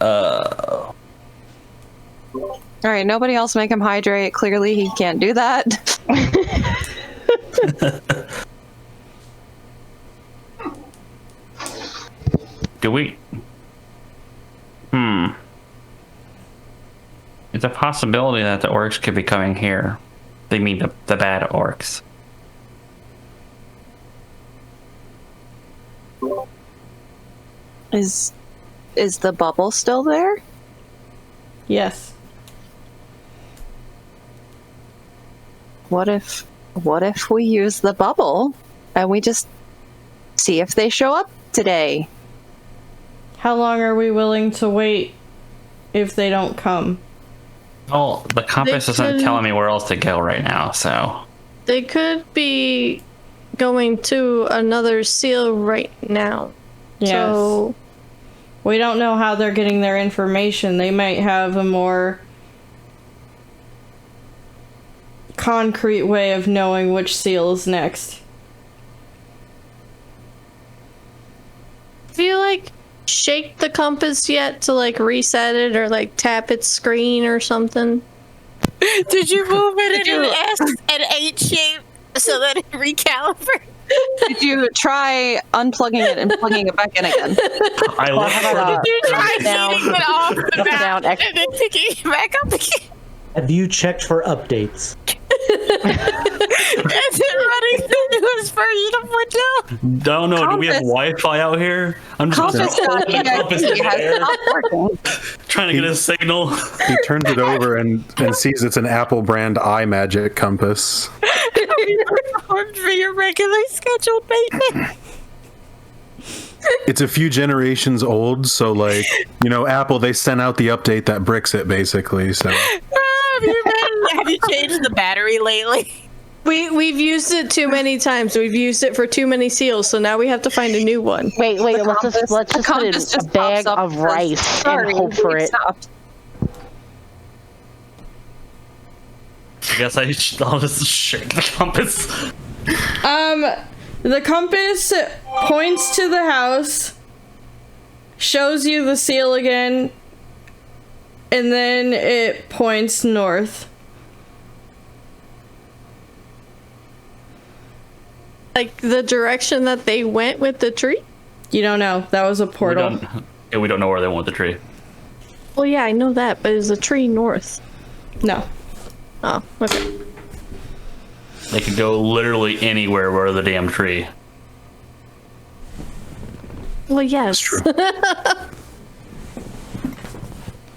All right, nobody else make him hydrate. Clearly, he can't do that. Do we? It's a possibility that the orcs could be coming here. They mean the bad orcs. Is the bubble still there? Yes. What if we use the bubble and we just see if they show up today? How long are we willing to wait if they don't come? Well, the compass isn't telling me where else to go right now, so... They could be going to another seal right now. Yes. So We don't know how they're getting their information. They might have a more concrete way of knowing which seal is next. have you like shake the compass yet to like reset it or like tap its screen or something? Did you move it in an S and H shape so that it recalibrates? Did you try unplugging it and plugging it back in again? I look for the You tried down, heating it off the up, map down, X. and then picking it back up again. Have you checked for updates? Is it running the news for you to put down? Don't know. Do we have Compass. Wi-Fi out here? I'm just Compass gonna hold the dot compass in EXE the has air, not working. trying to get a signal. He turns it over and sees it's an Apple brand iMagic compass. For your regular scheduled maintenance. It's a few generations old, so like, you know, Apple, they sent out the update that bricks it basically, so. Have you changed the battery lately? We've used it too many times. We've used it for too many seals, so now we have to find a new one. Wait, let's compass- just put compass in a just bag pops up of and says, rice "Sorry, and hope for we it. stopped." I guess I'll just shake the compass. The compass points to the house, shows you the seal again, and then it points north. Like the direction that they went with the tree? You don't know. That was a portal. We don't know where they want the tree. Well, yeah, I know that, but is the tree north? No. Oh, okay. They could go literally anywhere where the damn tree. Well, yes. True.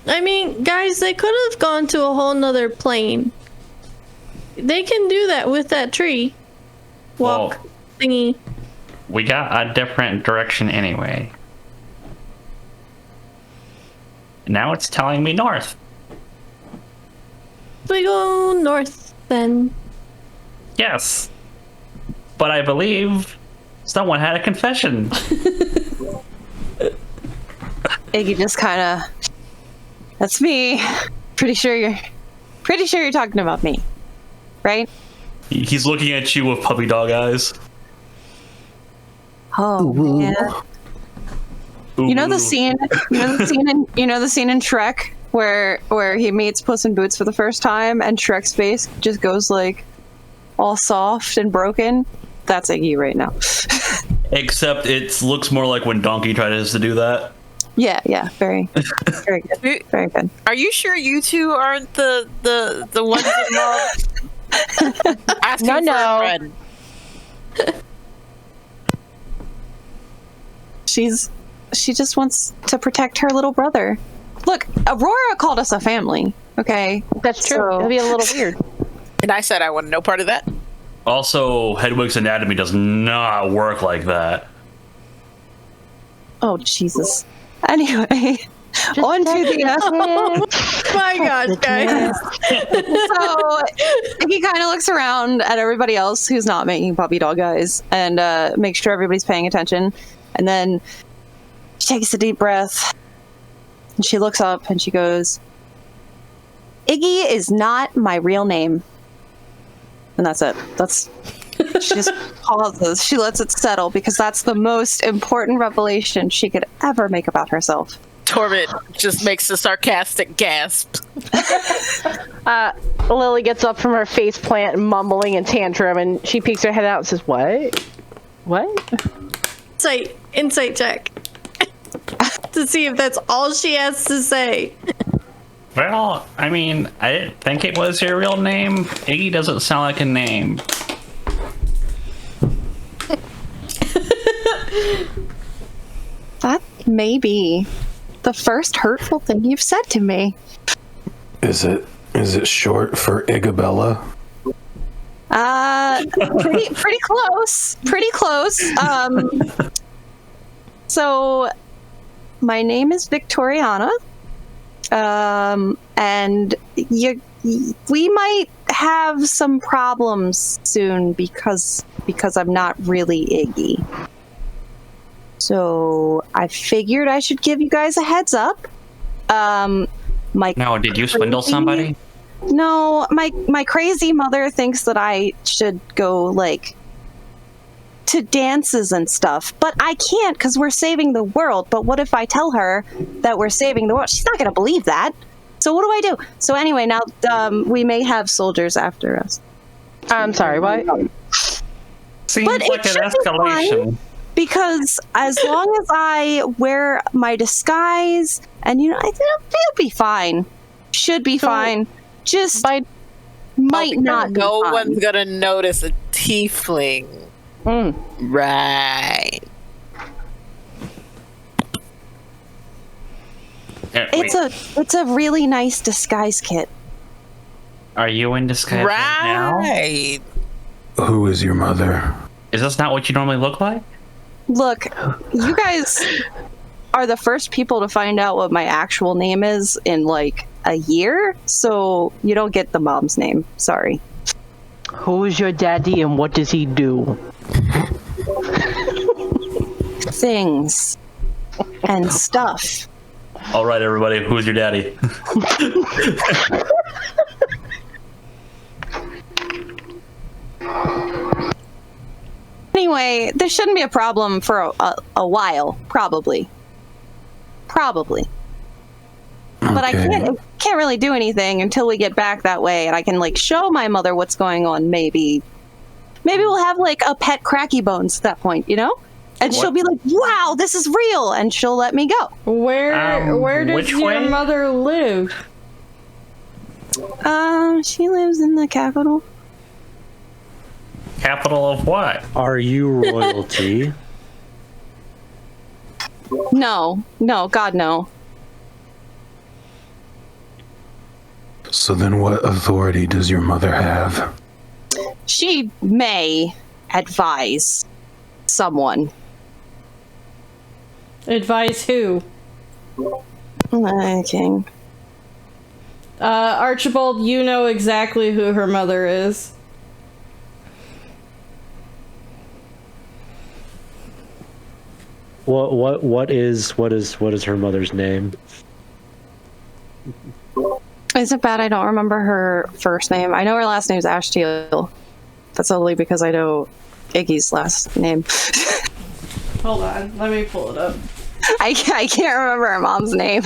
I mean, guys, they could have gone to a whole nother plane. They can do that with that tree. Walk Well, thingy. We got a different direction anyway. Now it's telling me north. We go north then. Yes. But I believe someone had a confession. Iggy just kind of, that's me. Pretty sure you're talking about me, right? He's looking at you with puppy dog eyes. Oh man. You know the Ooh. scene. You know the scene in Shrek where he meets Puss in Boots for the first time, and Shrek's face just goes like all soft and broken. That's Iggy right now. Except it looks more like when Donkey tries to do that. Yeah, very good, very good. Are you sure you two aren't the ones involved? Asking for a No. friend. She just wants to protect her little brother. Look, Aurora called us a family. Okay, That's true. So- It'd be a little weird. And I said I want no part of that. Also, Hedwig's anatomy does not work like that. Oh Jesus. Anyway, on to the. My gosh, guys. So he kind of looks around at everybody else who's not making puppy dog eyes and makes sure everybody's paying attention. And then she takes a deep breath and she looks up and she goes, "Iggy is not my real name." And that's it. She just pauses. She lets it settle because that's the most important revelation she could ever make about herself. Torment just makes a sarcastic gasp. Lily gets up from her face plant, mumbling and tantrum, and she peeks her head out and says, "What? What?" Insight check. To see if that's all she has to say. Well, I mean, I didn't think it was your real name. Iggy doesn't sound like a name. That may be the first hurtful thing you've said to me. Is it short for Igabella? Pretty close. Pretty close. So my name is Victoriana. And we might have some problems soon because I'm not really Iggy. So I figured I should give you guys a heads up. No, did you swindle somebody? No, my crazy mother thinks that I should go like to dances and stuff, but I can't because we're saving the world. But what if I tell her that we're saving the world? She's not gonna believe that. So what do I do? So anyway, now we may have soldiers after us. I'm sorry, what? Seems But it like an should be escalation. fine. Because as long as I wear my disguise, and it'll be fine. Should be fine. Just might not be No fine. one's gonna notice a tiefling. Right. It's a really nice disguise kit. Are you in disguise now? Right. Who is your mother? Is this not what you normally look like? Look, you guys are the first people to find out what my actual name is in like a year, so you don't get the mom's name. Sorry. Who is your daddy and what does he do? Things and stuff. All right, everybody, who's your daddy? Anyway, there shouldn't be a problem for a while, probably. But I can't really do anything until we get back that way, and I can like show my mother what's going on. Maybe we'll have like a pet Cracky Bones at that point, and she'll be like, "Wow, this is real," and she'll let me go. Where does which your way? mother live? She lives in the capital. Capital of what? Are you royalty? No, God, no. So then what authority does your mother have? She may advise someone. Advise who? Okay. Archibald, you know exactly who her mother is. What is her mother's name? Is it bad I don't remember her first name? I know her last name's Ashtiel. That's only because I know Iggy's last name. Hold on, let me pull it up. I can't remember her mom's name.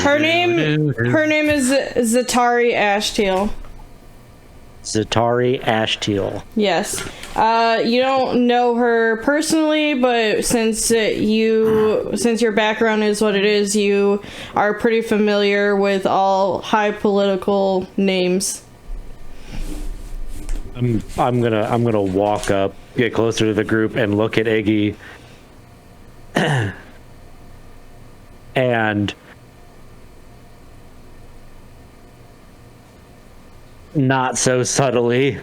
Her name is Zatari Ashtiel. Zatari Ashtiel. Yes. You don't know her personally, but since your background is what it is, you are pretty familiar with all high political names. I'm gonna walk up, get closer to the group, and look at Iggy. And not so subtly.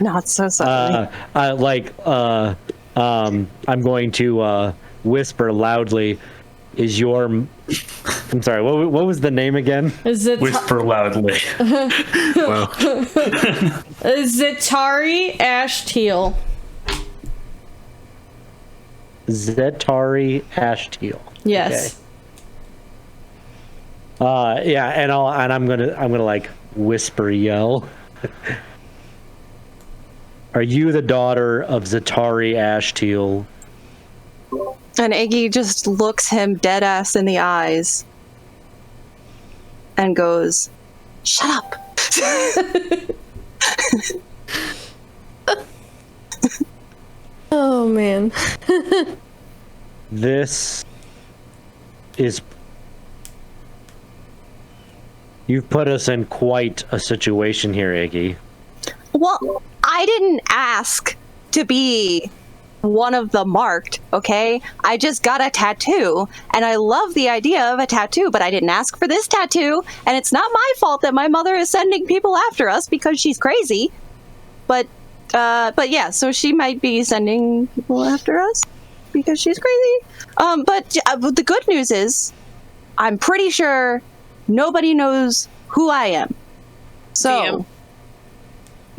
Not so subtly. I'm going to whisper loudly. Is your? I'm sorry. What was the name again? Whisper loudly. Well, Zatari Ashtiel. Zetari Ashtiel. Yes. Yeah, and I'm gonna like whisper yell. Are you the daughter of Zetari Ashtiel? And Iggy just looks him dead ass in the eyes and goes, "Shut up." Oh man. This is. You've put us in quite a situation here, Iggy. Well, I didn't ask to be one of the marked, okay? I just got a tattoo, and I love the idea of a tattoo, but I didn't ask for this tattoo, and it's not my fault that my mother is sending people after us because she's crazy. But yeah, so she might be sending people after us because she's crazy. But the good news is, I'm pretty sure nobody knows who I am. So, Damn.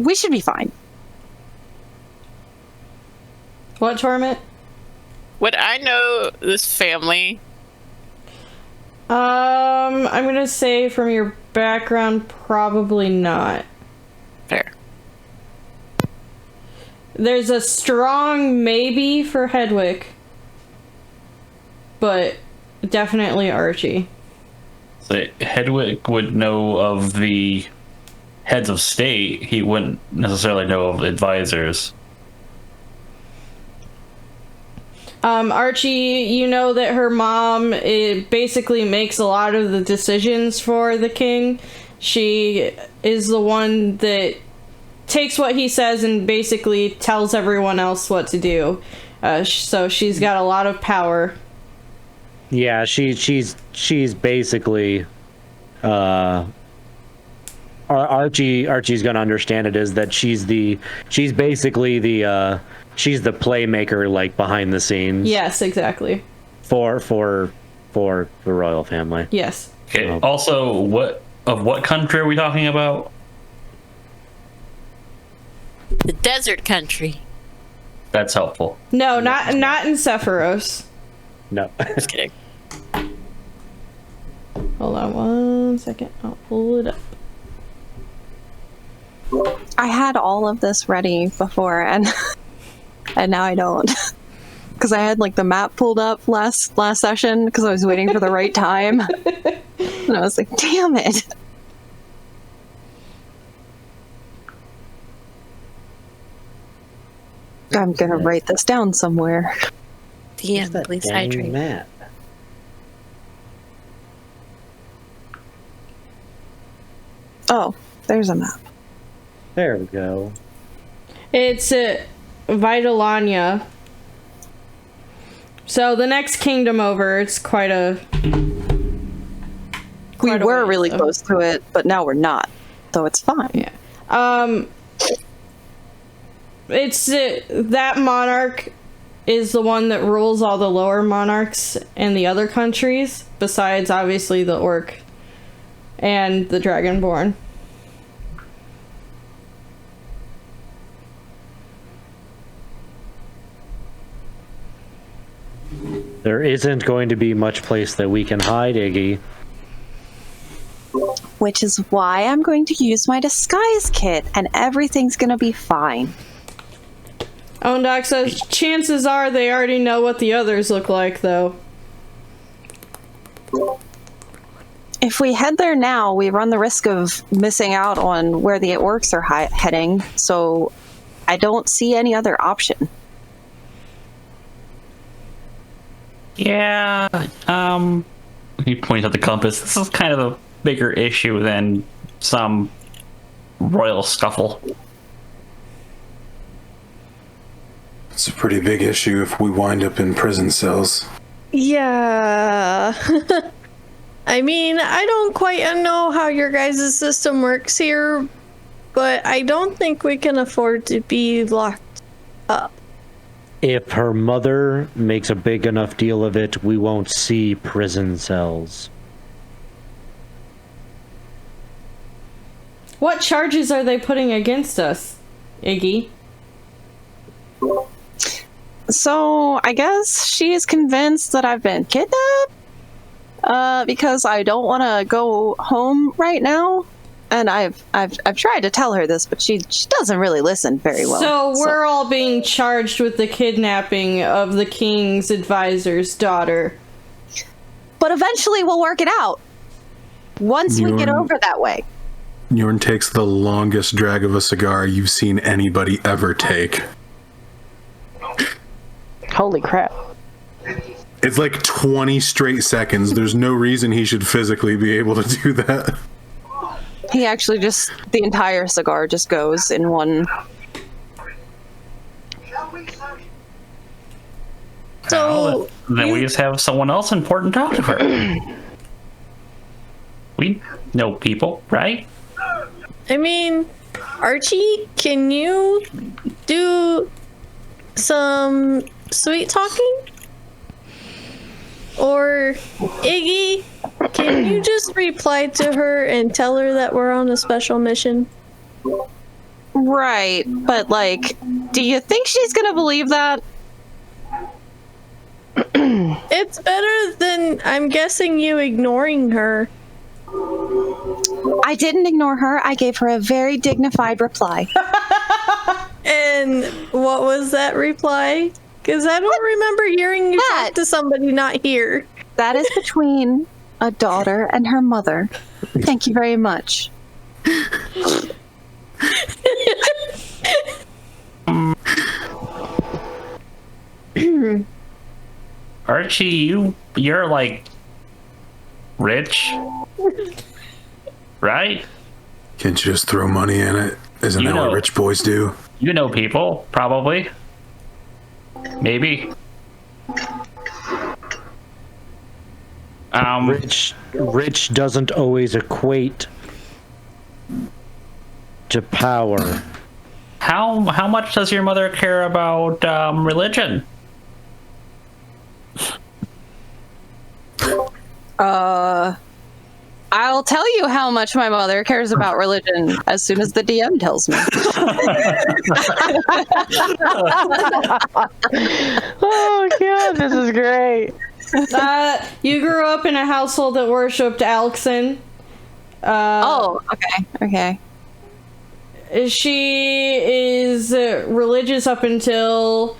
we should be fine. What, Torment? Would I know this family? I'm gonna say from your background, probably not. Fair. There's a strong maybe for Hedwig, but definitely Archie. So Hedwig would know of the heads of state. He wouldn't necessarily know of advisors. Archie, you know that her mom basically makes a lot of the decisions for the king. She is the one that takes what he says and basically tells everyone else what to do. So she's got a lot of power. Yeah, she's basically Archie's gonna understand it is that she's basically the playmaker, like behind the scenes. Yes, exactly. For the royal family. Yes. Okay. Also, what country are we talking about? The desert country. That's helpful. No, not in Sephiros. No. Just kidding. Hold on one second. I'll pull it up. I had all of this ready before, and now I don't. Because I had like the map pulled up last session because I was waiting for the right time. And I was like, damn it. I'm gonna write this down somewhere. DM, please hydrate. Map. Oh, there's a map. There we go. It's Vitalania. So the next kingdom over, it's quite a... We quite a were ways, really so. close to it, but now we're not. So it's fine. Yeah. It's that monarch is the one that rules all the lower monarchs in the other countries, besides obviously the orc and the dragonborn. There isn't going to be much place that we can hide, Iggy. Which is why I'm going to use my disguise kit, and everything's gonna be fine. Ondak says, chances are they already know what the others look like, though. If we head there now, we run the risk of missing out on where the orcs are heading, so I don't see any other option. Yeah. He points at the compass. This is kind of a bigger issue than some royal scuffle. It's a pretty big issue if we wind up in prison cells. Yeah. I mean, I don't quite know how your guys' system works here, but I don't think we can afford to be locked up. If her mother makes a big enough deal of it, we won't see prison cells. What charges are they putting against us, Iggy? So I guess she is convinced that I've been kidnapped because I don't want to go home right now. And I've tried to tell her this, but she doesn't really listen very well. So we're all being charged with the kidnapping of the king's advisor's daughter. But eventually we'll work it out. Once we get over that way. Yorn takes the longest drag of a cigar you've seen anybody ever take. Holy crap. It's like 20 straight seconds. There's no reason he should physically be able to do that. He actually the entire cigar just goes in one. So Then we just have someone else important to talk to her. We know people, right? I mean, Archie, can you do some sweet talking? Or Iggy, can you just reply to her and tell her that we're on a special mission? Right, but like, do you think she's gonna believe that? It's better than, I'm guessing, you ignoring her. I didn't ignore her. I gave her a very dignified reply. And what was that reply? Because I don't remember hearing you talk to somebody not here. That is between a daughter and her mother. Thank you very much. Archie, you're like rich, right? Can't you just throw money in it? Isn't that what rich boys do? You know people, probably. Maybe. Rich doesn't always equate to power. How much does your mother care about religion? I'll tell you how much my mother cares about religion as soon as the DM tells me. Oh god, this is great. You grew up in a household that worshipped Alxin. Okay. She is religious up until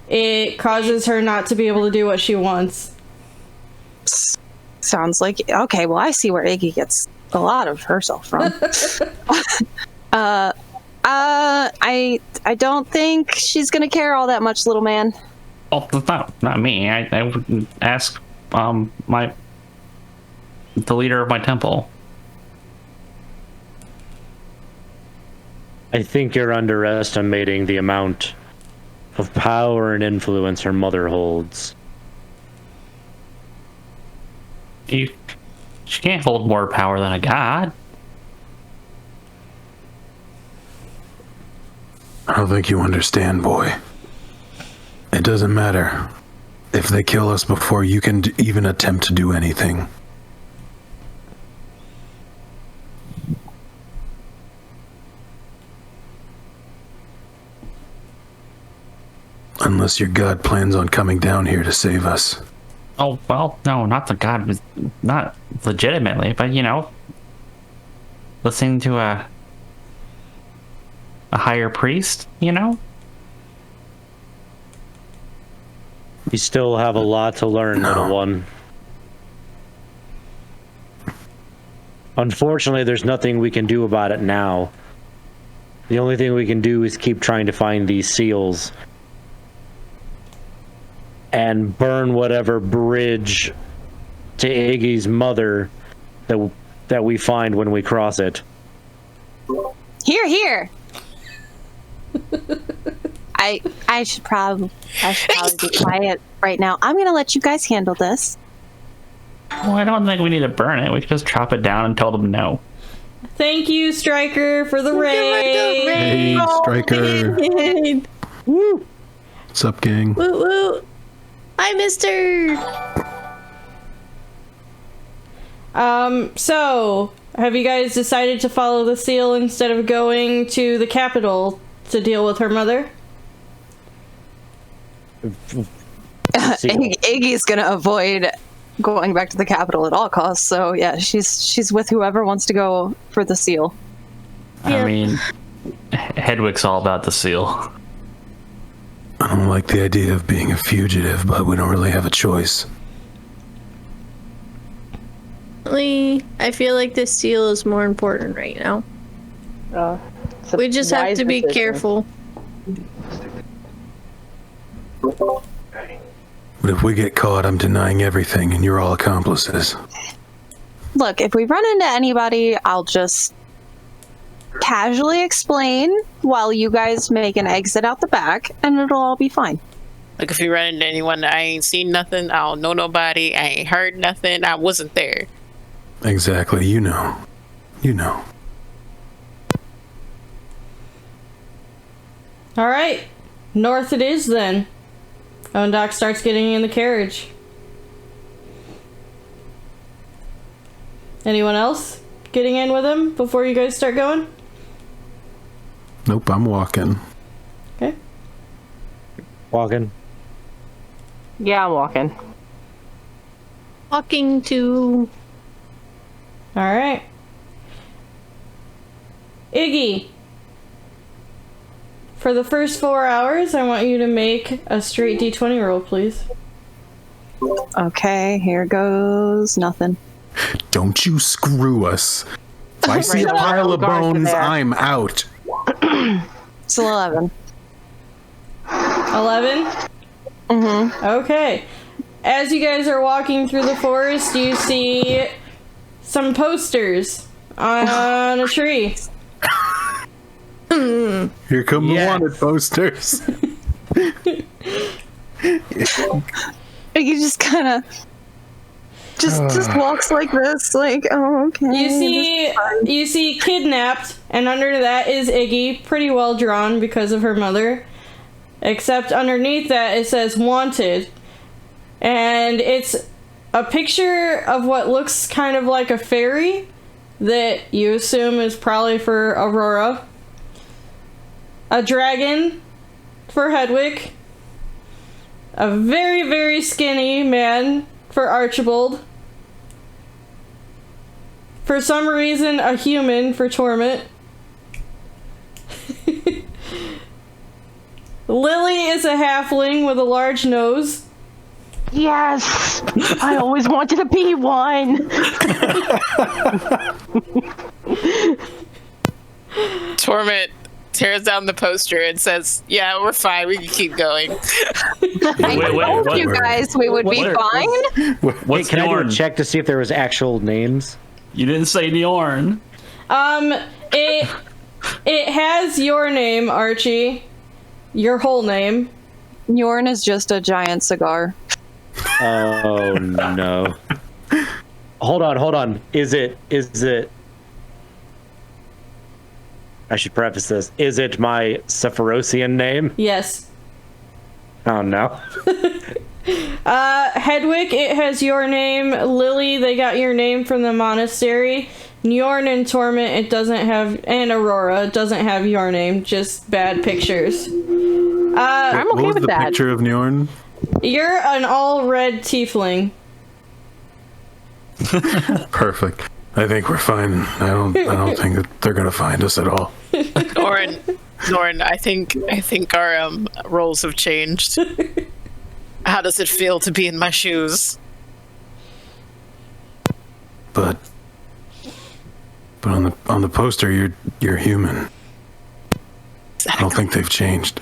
it causes her not to be able to do what she wants. Sounds like okay. Well, I see where Iggy gets a lot of herself from. I don't think she's gonna care all that much, little man. Oh, not me. I would ask the leader of my temple. I think you're underestimating the amount of power and influence her mother holds. She can't hold more power than a god. I don't think you understand, boy. It doesn't matter if they kill us before you can even attempt to do anything. Unless your god plans on coming down here to save us. Oh, well, no, not the god, not legitimately, but listening to a higher priest, You still have a lot to learn, little one. Unfortunately, there's nothing we can do about it now. The only thing we can do is keep trying to find these seals and burn whatever bridge to Iggy's mother that we find when we cross it. Here. I should probably be quiet right now. I'm gonna let you guys handle this. well, I don't think we need to burn it. We could just chop it down and tell them no. Thank you, Striker, for the raid. Hey, Striker. Woo! What's up, gang? Woo woo! Hi, mister! So, have you guys decided to follow the seal instead of going to the capital to deal with her mother? Iggy's gonna avoid going back to the capital at all costs. So yeah, she's with whoever wants to go for the seal. Yeah. I mean, Hedwig's all about the seal. I don't like the idea of being a fugitive, but we don't really have a choice. I feel like this seal is more important right now. It's a We just have wise to be decision. careful. But if we get caught, I'm denying everything, and you're all accomplices. Look, if we run into anybody, I'll just casually explain while you guys make an exit out the back, and it'll all be fine. Like if you run into anyone, I ain't seen nothing. I don't know nobody. I ain't heard nothing. I wasn't there. Exactly, you know. You know. All right, north it is then. Doc starts getting in the carriage. Anyone else getting in with him before you guys start going? Nope, I'm walking. Okay. Walking. Yeah, I'm walking. Walking to. All right. Iggy. For the first 4 hours, I want you to make a straight D20 roll, please. Okay, here goes nothing. Don't you screw us. If I see a Right, pile of guards are bones, there. I'm out. It's 11. 11? Mm-hmm. Okay. As you guys are walking through the forest, you see some posters on a tree. Here come the Yes. wanted posters. You just kind of just walks like this, like, oh, okay. You see kidnapped, and under that is Iggy, pretty well drawn because of her mother. Except underneath that it says wanted. And it's a picture of what looks kind of like a fairy that you assume is probably for Aurora. A dragon for Hedwig. A very, very skinny man for Archibald. For some reason, a human for Torment. Lily is a halfling with a large nose. Yes! I always wanted to be one! Torment tears down the poster and says, "Yeah, we're fine. We can keep going." I wait, told what- you guys we would be what- fine. What's Can I do a Njorn? check to see if there was actual names? You didn't say Njorn. It has your name, Archie. Your whole name. Yorn is just a giant cigar. Oh no. Hold on. Is it I should preface this. Is it my Sephirothian name? Yes. Oh no. Hedwig, it has your name. Lily, they got your name from the monastery. Njorn and Torment, it doesn't have, and Aurora, it doesn't have your name, just bad pictures. I'm okay What was with the that. picture of Njorn? You're an all red tiefling. Perfect. I think we're fine. I don't think that they're gonna find us at all. Norn, I think our roles have changed. How does it feel to be in my shoes? But on the poster, you're human. I don't think they've changed.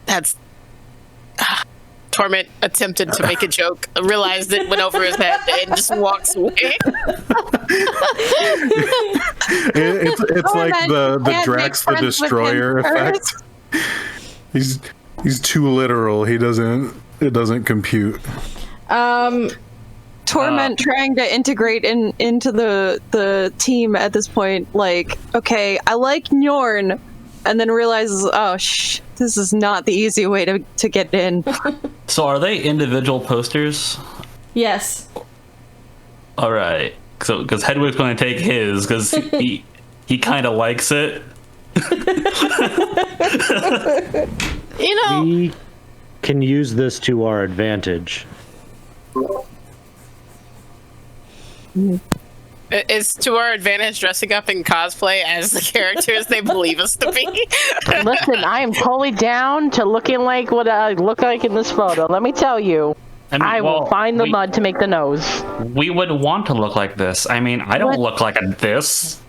That's Torment attempted to make a joke, realized it went over his head, and just walks away. It's like the can't Drax make the friends with Destroyer him effect. He's too literal. It doesn't compute. Torment trying to integrate into the team at this point, like, okay, I like Njorn, and then realizes, oh, this is not the easy way to get in. So are they individual posters? Yes. All right. So because Hedwig's going to take his because he kind of likes it. You know, We can use this to our advantage. It's to our advantage dressing up in cosplay as the characters they believe us to be. Listen, I am totally down to looking like what I look like in this photo. Let me tell you. I will find the mud to make the nose. We would want to look like this. I mean, I don't look like this.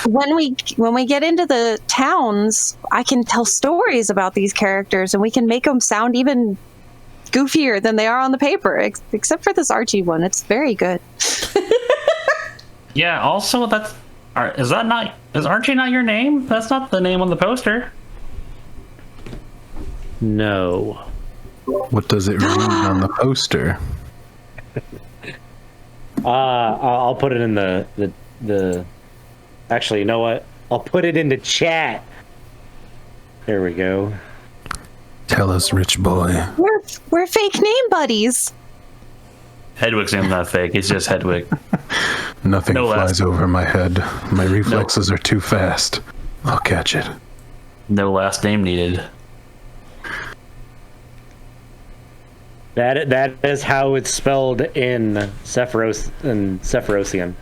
when we get into the towns, I can tell stories about these characters, and we can make them sound even goofier than they are on the paper. Except for this Archie one, it's very good. Yeah. Also, is Archie not your name? That's not the name on the poster. No. What does it read on the poster? I'll put it in the. Actually, you know what? I'll put it in the chat. There we go. Tell us, rich boy. We're fake name buddies. Hedwig's name's not fake. It's just Hedwig. Nothing No flies last- over my head. My reflexes are too fast. I'll catch it. No last name needed. That is how it's spelled in Sephiroth.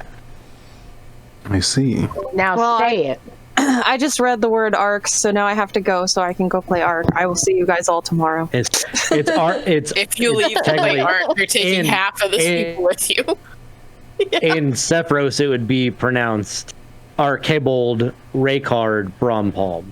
I see. Now Well, say it. I just read the word arc, so now I have to go so I can go play arc. I will see you guys all tomorrow. It's If you leave to play technically art, you're taking half of the people with you. in Sephiroth. It would be pronounced Archibald Raycard Brompalm.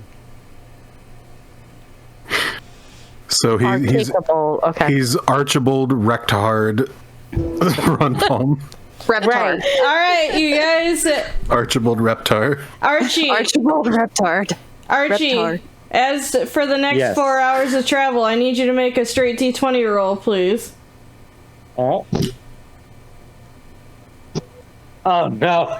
So he's Okay. he's Archibald Rectard Runpalm. Reptard. All right, you guys. Archibald Reptar. Archie. Archibald Reptard. Archie. Reptar. As for the next Yes. 4 hours of travel, I need you to make a straight D20 roll, please. Oh. Oh no.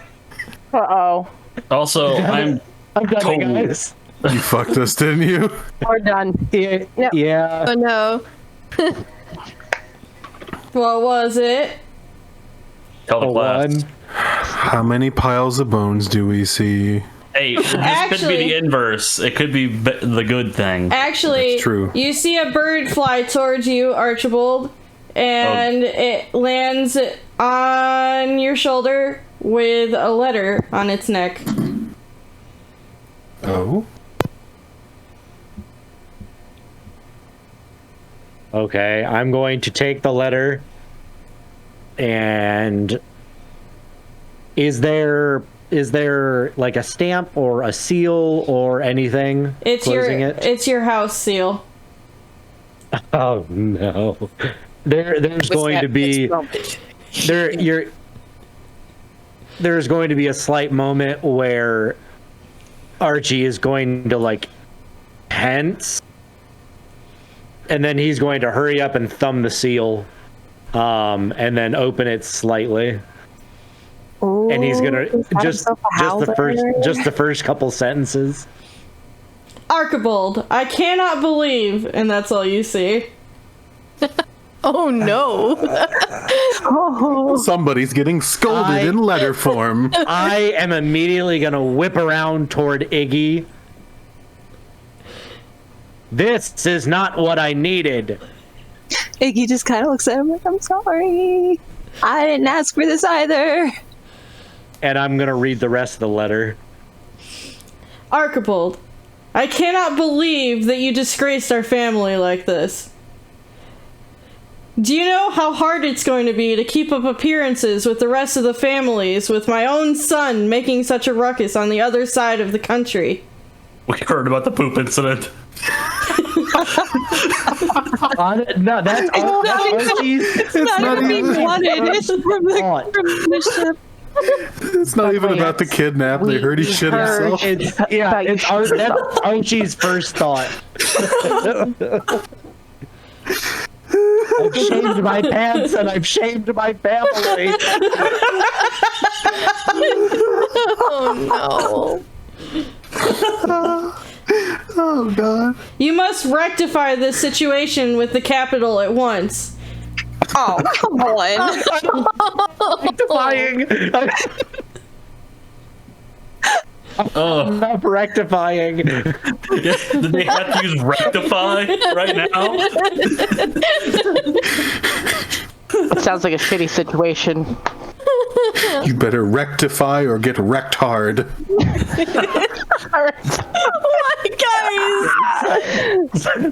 Uh-oh. Also, I'm done, totally. guys. You fucked us, didn't you? We're done. Yeah. Yep. Yeah. Oh no. What was it? Tell the A class. one. How many piles of bones do we see? Hey, this could be Actually- the inverse. It could be the good thing. Actually, That's true. you see a bird fly towards you, Archibald, and it lands on your shoulder with a letter on its neck. Oh. Okay, I'm going to take the letter. And is there like a stamp or a seal or anything It's closing your it? it's your house seal. Oh no. There's going to be there's going to be a slight moment where Archie is going to like tense, and then he's going to hurry up and thumb the seal, and then open it slightly. Ooh, And he's gonna got just himself a the first couple sentences. Archibald, I cannot believe, and that's all you see. Oh no. Somebody's getting scolded in letter form. I am immediately gonna whip around toward Iggy. This is not what I needed. Iggy just kind of looks at him like, I'm sorry. I didn't ask for this either. And I'm gonna read the rest of the letter. Archibald, I cannot believe that you disgraced our family like this. Do you know how hard it's going to be to keep up appearances with the rest of the families with my own son making such a ruckus on the other side of the country? We heard about the poop incident. No, that's Archie's. It's not even being wanted. It's from the ship. It's not even about the kidnap. They heard he shit himself. That's Archie's first thought. I've shamed my pants and I've shamed my family. Oh Oh god. You must rectify this situation with the capital at once. Oh, come on. Defying. Oh, I'm rectifying. yeah, did they have to use rectify right now? It sounds like a shitty situation. You better rectify or get wrecked hard.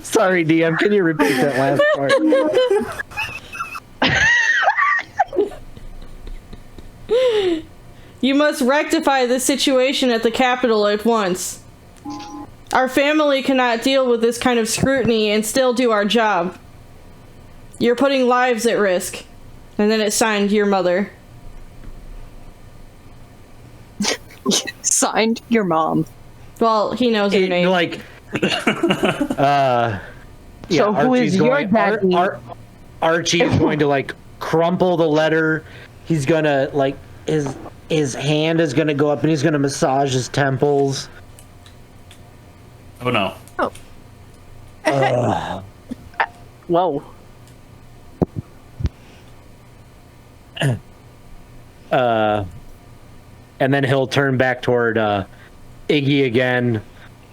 Sorry, DM. Can you repeat that last part? You must rectify the situation at the Capitol at once. Our family cannot deal with this kind of scrutiny and still do our job. You're putting lives at risk. And then it's signed your mother. Signed your mom. Well, he knows her name. Like, So who is Archie's your daddy? Archie is going to like crumple the letter. He's gonna like his hand is gonna go up and he's gonna massage his temples. Oh no. Whoa. And then he'll turn back toward Iggy again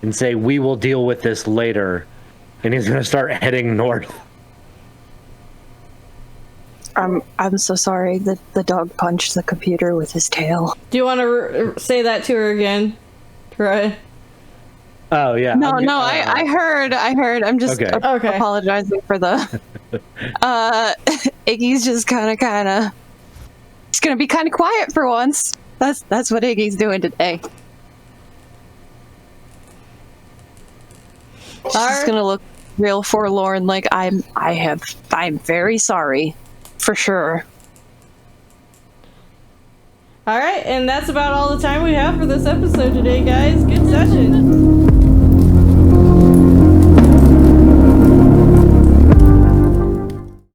and say, "We will deal with this later." And he's gonna start heading north. I'm so sorry that the dog punched the computer with his tail. Do you want to say that to her again? Right. Oh yeah. No, I heard. I'm just Okay. Okay. apologizing for the. Iggy's just kind of. He's gonna be kind of quiet for once. That's what Iggy's doing today. She's just gonna look real forlorn, like I'm very sorry, for sure. All right, and that's about all the time we have for this episode today, guys. Good session.